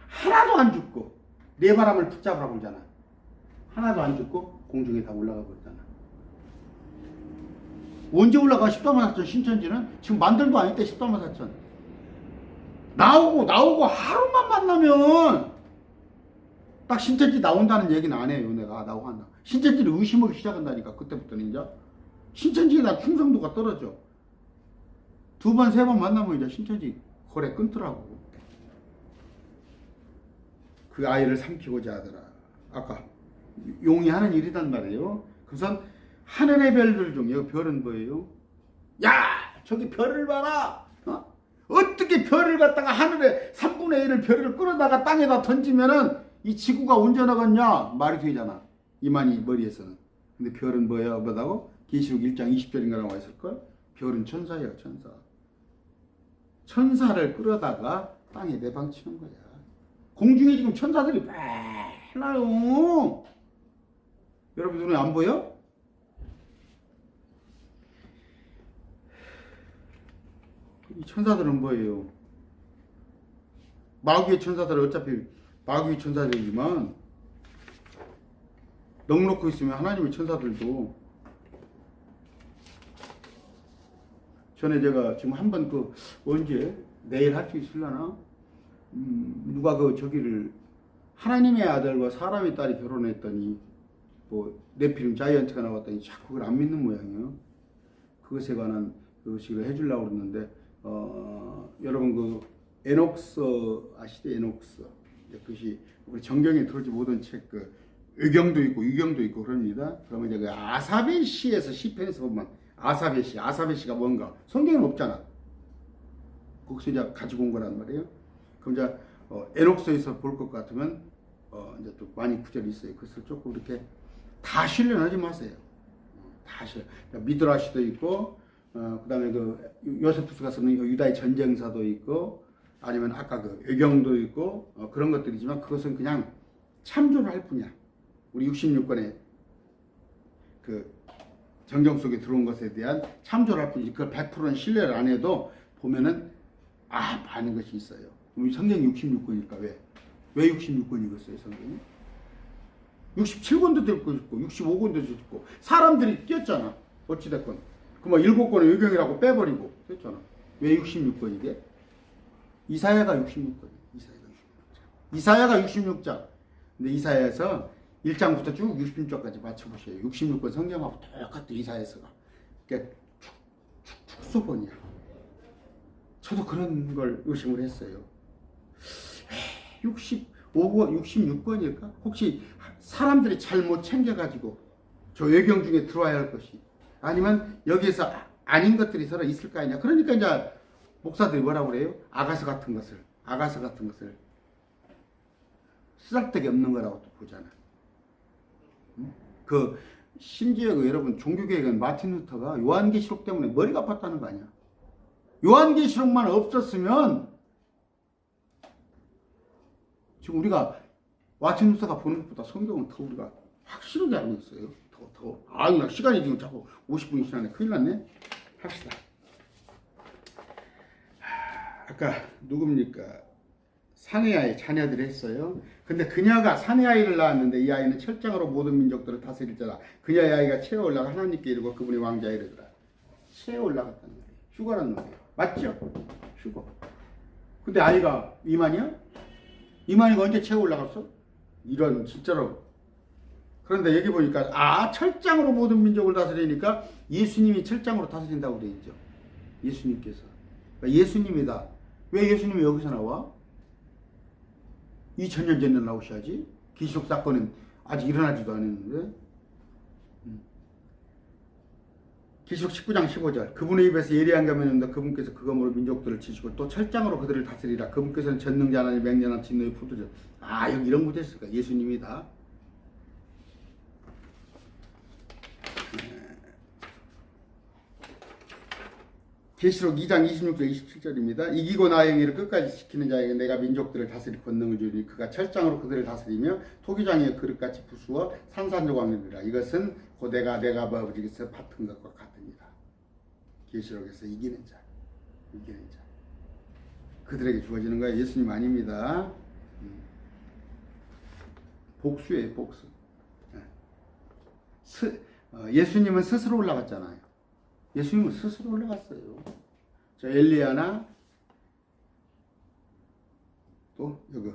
하나도 안 죽고 네 바람을 붙잡으라고 그러잖아. 하나도 안 죽고 공중에 다 올라가 버렸잖아. 언제 올라가? 14만 4천 신천지는 지금 만들도 아닐 때 14만 4천 나오고 하루만 만나면 딱 신천지 나온다는 얘기는 안 해요. 내가 나오고 안 나. 신천지를 의심하기 시작한다니까. 그때부터는 이제 신천지에 나 충성도가 떨어져. 2번 3번 만나면 이제 신천지 거래 끊더라고. 그 아이를 삼키고자 하더라. 아까 용이 하는 일이단 말이에요. 그래서 하늘의 별들 중, 여기 별은 뭐예요? 야, 저기 별을 봐라. 어떻게 별을 갖다가 하늘에 3분의 1을 별을 끌어다가 땅에다 던지면은 이 지구가 언제 나갔냐? 말이 되잖아. 이만희 머리에서는. 근데 별은 뭐야? 뭐다고? 계시록 1장 20절인가 나와 있을걸? 별은 천사예요, 천사. 천사를 끌어다가 땅에 내방치는 거야. 공중에 지금 천사들이 많아요. 여러분 눈에 안 보여? 이 천사들은 뭐예요? 마귀의 천사들은 어차피 마귀의 천사들이지만 넉넉히 있으면 하나님의 천사들도 전에 제가 지금 한번 그 언제 내일 할 수 있으려나 누가 그 저기를 하나님의 아들과 사람의 딸이 결혼했더니 뭐 네피림 자이언트가 나왔더니 자꾸 그걸 안 믿는 모양이에요. 그것에 관한 그식으로 해주려고 그러는데 여러분 그 에녹스 아시죠? 에녹스 그것이 우리 정경에 들어오지 못한 책 그 의경도 있고 유경도 있고 그럽니다. 그러면 이제 그 아사벨 시에서 시편에서 보면 아사벨 시가 뭔가 성경에는 없잖아. 거기서 이제 가지고 온 거란 말이에요. 그럼 이제 에녹스에서 볼 것 같으면 이제 또 많이 구절이 있어요. 그것을 조금 이렇게 다 신뢰하지 마세요. 다 신뢰. 미드라시도 있고 그다음에 그 요세푸스가 쓰는 유다의 전쟁사도 있고 아니면 아까 그 외경도 있고 그런 것들이지만 그것은 그냥 참조를 할 뿐이야. 우리 66권에 그 정경 속에 들어온 것에 대한 참조를 할 뿐이지 그걸 100%는 신뢰를 안 해도 보면은 많은 것이 있어요. 우리 성경이 66권이니까 왜 66권이겠어요 성경이? 67권도 듣고 있고 65권도 듣고 사람들이 뛰었잖아. 어찌됐건 그뭐 7권의 외경이라고 빼버리고 그랬잖아. 왜 66권이게? 이사야가 66권. 이사야가 66장. 근데 이사야에서 1장부터 쭉 66장까지 맞춰보세요. 66권 성경하고 똑같아 이사야서가. 그러니까 축소본이야. 저도 그런 걸 의심을 했어요. 65권, 66권일까? 혹시 사람들이 잘못 챙겨가지고 저 외경 중에 들어와야 할 것이 아니면 여기에서 아닌 것들이 서로 있을 거 아니냐. 그러니까 이제 목사들이 뭐라고 그래요? 아가서 같은 것을 쓰잘데기 없는 거라고 또 보잖아. 그 심지어 그 여러분 종교개혁은 마틴 루터가 요한계시록 때문에 머리가 아팠다는 거 아니야. 요한계시록만 없었으면 지금 우리가 와트뉴스가 보는 것보다 성경은 더 우리가 확실하게 알고 있어요. 더. 아, 나 시간이 지금 자꾸 50분 지나네. 큰일 났네. 합시다. 아까 누굽니까? 사내 아이 자녀들이 했어요. 근데 그녀가 사내 아이를 낳았는데 이 아이는 철장으로 모든 민족들을 다스릴 자라. 그녀의 아이가 채에 올라가 하나님께 이르고 그분의 왕자에 이르더라. 채에 올라갔다는 거예요. 휴거라는 거예요. 맞죠? 휴거. 근데 아이가 이만이야? 이만이가 언제 채에 올라갔어? 이런 진짜로. 그런데 여기 보니까 철장으로 모든 민족을 다스리니까 예수님이 철장으로 다스린다고 되어 있죠. 예수님께서. 그러니까 예수님이다. 왜 예수님이 여기서 나와? 2000년 전에 나오셔야지. 기시록 사건은 아직 일어나지도 않았는데. 기시록 19장 15절. 그분의 입에서 예리한 가면입니다. 그분께서 그 검으로 민족들을 치시고 또 철장으로 그들을 다스리라. 그분께서는 전능자 하나님 맹렬한 진노의 포도주. 여기 이런 구절 있을까? 예수님이다. 계시록 2장 26절 27절입니다. 이기고 나의 일을 끝까지 지키는 자에게 내가 민족들을 다스릴 권능을 주니 그가 철장으로 그들을 다스리며 토기장에 그릇같이 부수어 산산조각이니라. 이것은 곧 내가 아버지께서 받은 것과 같으니라. 계시록에서 이기는 자. 그들에게 주어지는 거야. 예수님 아닙니다. 복수예요, 복수. 예수님은 스스로 올라갔잖아요. 예수님은 스스로 올라갔어요. 저 엘리야나 또 여기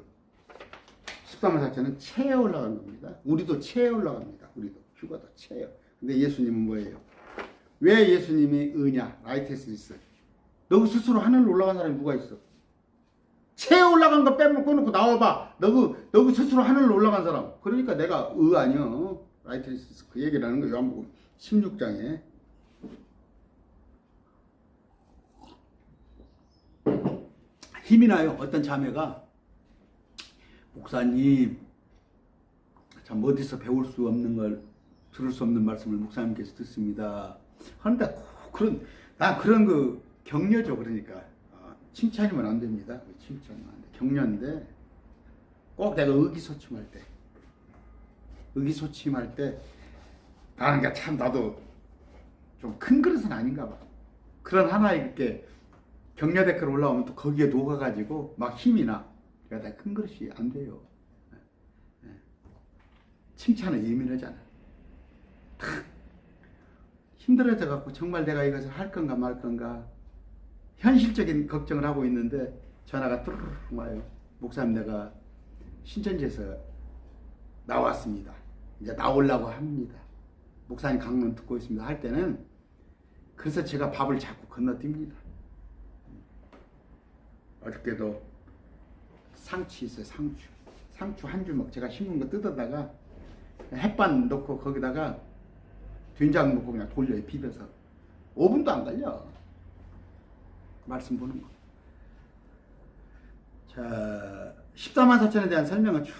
13만 4천은 채에 올라간 겁니다. 우리도 채에 올라갑니다. 우리도 휴가도 채요. 근데 예수님은 뭐예요? 왜 예수님이 의냐? 라이테스리스. 너 스스로 하늘로 올라간 사람이 누가 있어? 채에 올라간 거 빼놓고 나와봐. 너 스스로 하늘로 올라간 사람. 그러니까 내가 아니야. 라이테스리스 그 얘기를 하는 거예요. 요한복음 16장에. 힘이 나요. 어떤 자매가 목사님 참 어디서 배울 수 없는 걸 들을 수 없는 말씀을 목사님께서 듣습니다. 그런데 난 그런 그 격려죠. 그러니까 칭찬이면 안 됩니다. 칭찬이면 안 돼. 격려인데 꼭 내가 의기소침할 때 나는 참 나도 좀 큰 그릇은 아닌가 봐. 그런 하나의 이렇게 격려 댓글 올라오면 또 거기에 녹아가지고 막 힘이 나. 그러니까 큰 그릇이 안 돼요. 칭찬은 예민하잖아. 힘들어져갖고 정말 내가 이것을 할 건가 말 건가 현실적인 걱정을 하고 있는데 전화가 뚜루룩 와요. 목사님 내가 신천지에서 나왔습니다. 이제 나오려고 합니다. 목사님 강론 듣고 있습니다. 할 때는 그래서 제가 밥을 자꾸 건너뜁니다. 어저께도 상추 있어요. 상추 한 주먹 제가 심은 거 뜯어다가 햇반 넣고 거기다가 된장 넣고 그냥 돌려요. 비벼서 5분도 안 걸려. 말씀 보는 거. 자, 14만 4천에 대한 설명을 쭉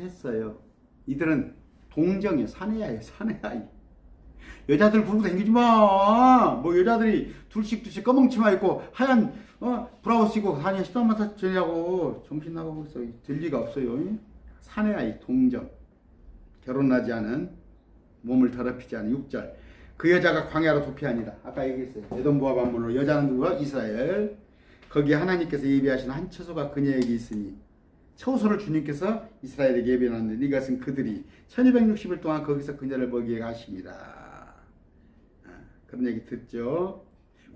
했어요. 이들은 동정이에요. 사내아이. 여자들 부르고 다니지 마. 뭐 여자들이 둘씩 검은 치마 입고 하얀 브라우스 입고 다니 14만 4천이라고 정신 나가고 있어. 될 리가 없어요. 사내아이 동정. 결혼하지 않은 몸을 더럽히지 않은 6절. 그 여자가 광야로 도피하니라. 아까 얘기했어요. 에돔 모압 암몬으로. 여자는 누구야? 이스라엘. 거기에 하나님께서 예비하신 한 처소가 그녀에게 있으니 처소를 주님께서 이스라엘에게 예비하는데 이것은 그들이 1260일 동안 거기서 그녀를 먹이게 하심이라. 그런 얘기 듣죠.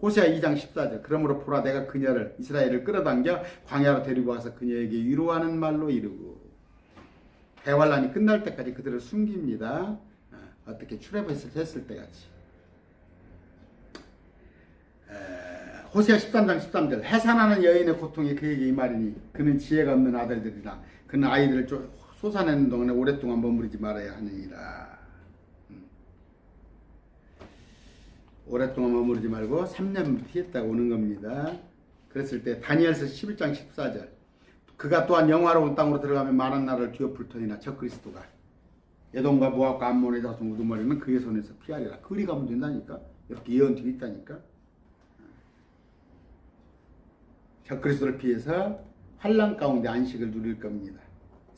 호세아 2장 14절. 그러므로 보라 내가 그녀를 이스라엘을 끌어당겨 광야로 데리고 와서 그녀에게 위로하는 말로 이르고 대환란이 끝날 때까지 그들을 숨깁니다. 어떻게 출애굽했을 때 같이. 호세아 13장 13절. 해산하는 여인의 고통이 그에게 이 말이니 그는 지혜가 없는 아들들이라. 그는 아이들을 솟아내는 동안에 오랫동안 머무르지 말아야 하느니라. 오랫동안 머무르지 말고 3년 피했다고 오는 겁니다. 그랬을 때 다니엘서 11장 14절. 그가 또한 영화로운 땅으로 들어가면 많은 나라를 뒤엎을 터이나 저 그리스도가 에돔과 모압과 암몬의 자손 우두머리는 그의 손에서 피하리라. 그리 가면 된다니까. 이렇게 예언되어 있다니까. 저 그리스도를 피해서 환난 가운데 안식을 누릴 겁니다.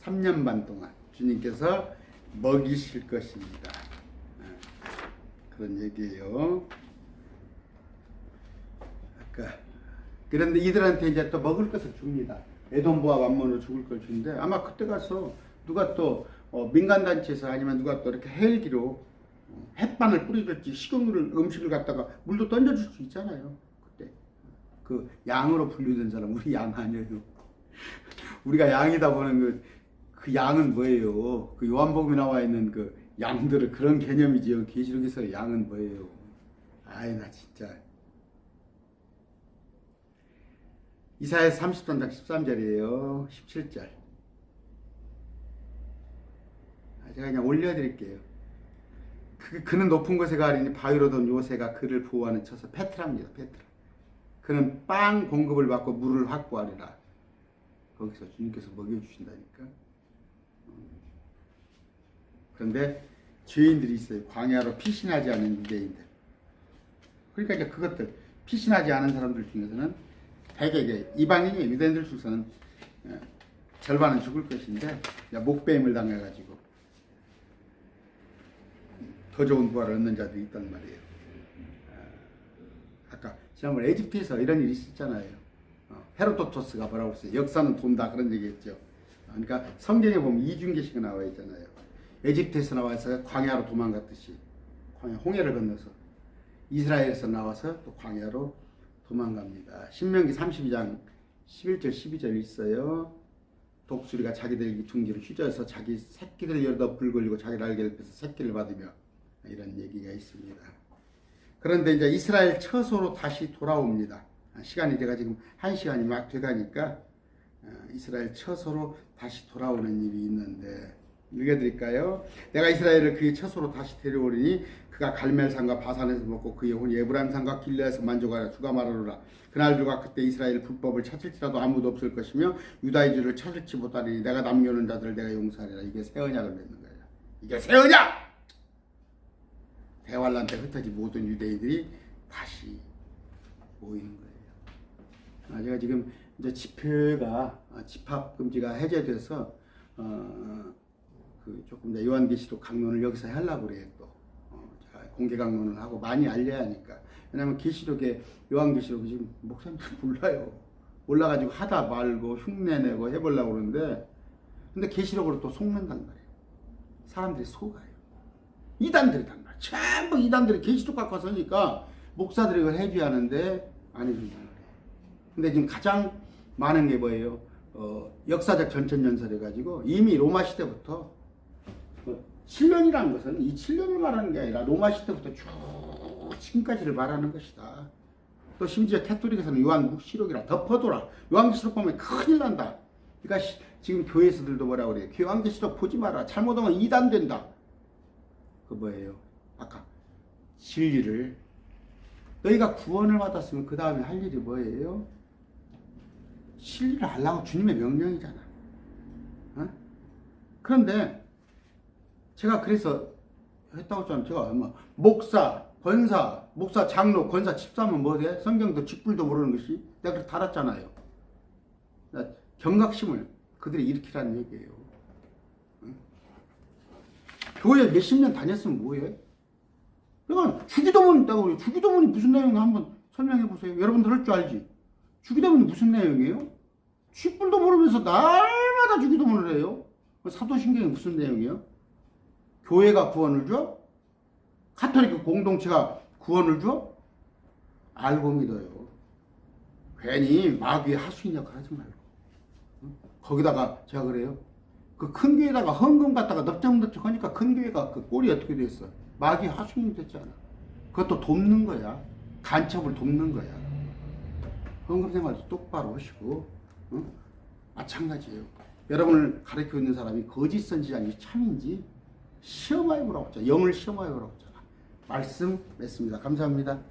3년 반 동안 주님께서 먹이실 것입니다. 그런 얘기예요. 아까 그런데 이들한테 이제 또 먹을 것을 줍니다. 에돔보아 만몬으로 죽을 걸 주는데 아마 그때 가서 누가 또 민간단체에서 아니면 누가 또 이렇게 헬기로 햇반을 뿌려줄지 식용유를 음식을 갖다가 물도 던져줄 수 있잖아요. 그때 그 양으로 분류된 사람 우리 양 아니에요. 우리가 양이다 보는 그 양은 뭐예요? 그 요한복음에 나와 있는 그 양들은 그런 개념이지요. 계시록에서 양은 뭐예요? 아이 나 진짜. 이사야 30장 13절이에요. 17절. 제가 그냥 올려드릴게요. 그는 높은 곳에 가리니 바위로 던 요새가 그를 보호하는 처소. 페트라입니다. 페트라. 그는 빵 공급을 받고 물을 확보하리라. 거기서 주님께서 먹여주신다니까. 그런데 죄인들이 있어요. 광야로 피신하지 않은 유대인들. 그러니까 이제 그것들 피신하지 않은 사람들 중에서는 대개 이방인이 유대인들 중에서는 절반은 죽을 것인데 목배임을 당해가지고 더 좋은 부활을 얻는 자들이 있단 말이에요. 아까 지난번에 에집트에서 이런 일이 있었잖아요. 헤로도토스가 뭐라고 했어요? 역사는 돈다 그런 얘기했죠. 그러니까 성경에 보면 이중계시가 나와 있잖아요. 에집트에서 나와서 광야로 도망갔듯이 광야 홍해를 건너서 이스라엘에서 나와서 또 광야로 도망갑니다. 신명기 32장 11절 12절 있어요. 독수리가 자기들 둥지를 휘저어서 자기 새끼들 열다 불 걸리고 자기 날개를 펴서 새끼를 받으며 이런 얘기가 있습니다. 그런데 이제 이스라엘 처소로 다시 돌아옵니다. 시간이 제가 지금 1시간이 막 돼가니까 이스라엘 처소로 다시 돌아오는 일이 있는데 읽어드릴까요? 내가 이스라엘을 그의 처소로 다시 데려오리니 그가 갈멜산과 바산에서 먹고 그의 혼 에브라임산과 길르에서 만족하라. 주가 말하노라. 그날 주가 그때 이스라엘 불법을 찾을지라도 아무도 없을 것이며 유다의 죄를 찾을지 못하리니 내가 남겨놓은 자들을 내가 용서하리라. 이게 새 언약을 맺는 거예요. 이게 새 언약! 대환란 때 흩어진 모든 유대인들이 다시 모이는 거예요. 제가 지금 이제 집회가 집합 금지가 해제돼서 조금 이제 요한계시록 강론을 여기서 하려고 그래요. 또 제가 공개 강론을 하고 많이 알려야 하니까. 왜냐하면 계시록에 요한계시록이 지금 목사님들 몰라요. 몰라가지고 하다 말고 흉내내고 해보려고 그러는데 근데 계시록으로 또 속는단 말이에요. 사람들이 속아요. 이단들이단 말이에요. 전부 이단들이 계시록 갖고 왔으니까 목사들이 이걸 해줘야 하는데 안 해준단 말이에요. 근데 지금 가장 많은 게 뭐예요? 역사적 전천연설 해가지고 이미 로마 시대부터 7년이라는 것은 이 7년을 말하는 게 아니라 로마 시대부터 쭉 지금까지를 말하는 것이다. 또 심지어 캐톨릭에서는 요한묵시록이라 덮어둬라. 요한계시록 보면 큰일 난다. 그러니까 지금 교회에서들도 뭐라고 그래요? 요한계시록 보지 마라. 잘못하면 이단된다. 그 뭐예요? 아까 진리를 너희가 구원을 받았으면 그 다음에 할 일이 뭐예요? 진리를 하려고 주님의 명령이잖아. 그런데 제가 그래서 했다고 했잖아요. 제가 목사, 권사, 목사, 장로, 권사, 집사면 뭐 돼? 성경도 직불도 모르는 것이 내가 그렇게 달았잖아요. 경각심을 그들이 일으키라는 얘기예요. 교회 몇십 년 다녔으면 뭐해? 그러니까 주기도문 있다고 그래요. 주기도문이 무슨 내용인가 한번 설명해 보세요. 여러분들 할 줄 알지? 주기도문이 무슨 내용이에요? 직불도 모르면서 날마다 주기도문을 해요. 사도신경이 무슨 내용이에요? 교회가 구원을 줘? 가톨릭 공동체가 구원을 줘? 알고 믿어요. 괜히 마귀의 하수인 역할 하지 말고. 거기다가 제가 그래요. 그 큰 교회에다가 헌금 갖다가 넙적넙적 하니까 큰 교회가 그 꼴이 어떻게 됐어? 마귀 하수인이 됐잖아. 그것도 돕는 거야. 간첩을 돕는 거야. 헌금 생활도 똑바로 하시고, 마찬가지예요. 여러분을 가르치고 있는 사람이 거짓 선지자인지 참인지 시험하여 보라고 했잖아. 영을 시험하여 보라고 했잖아. 말씀 맺습니다. 감사합니다.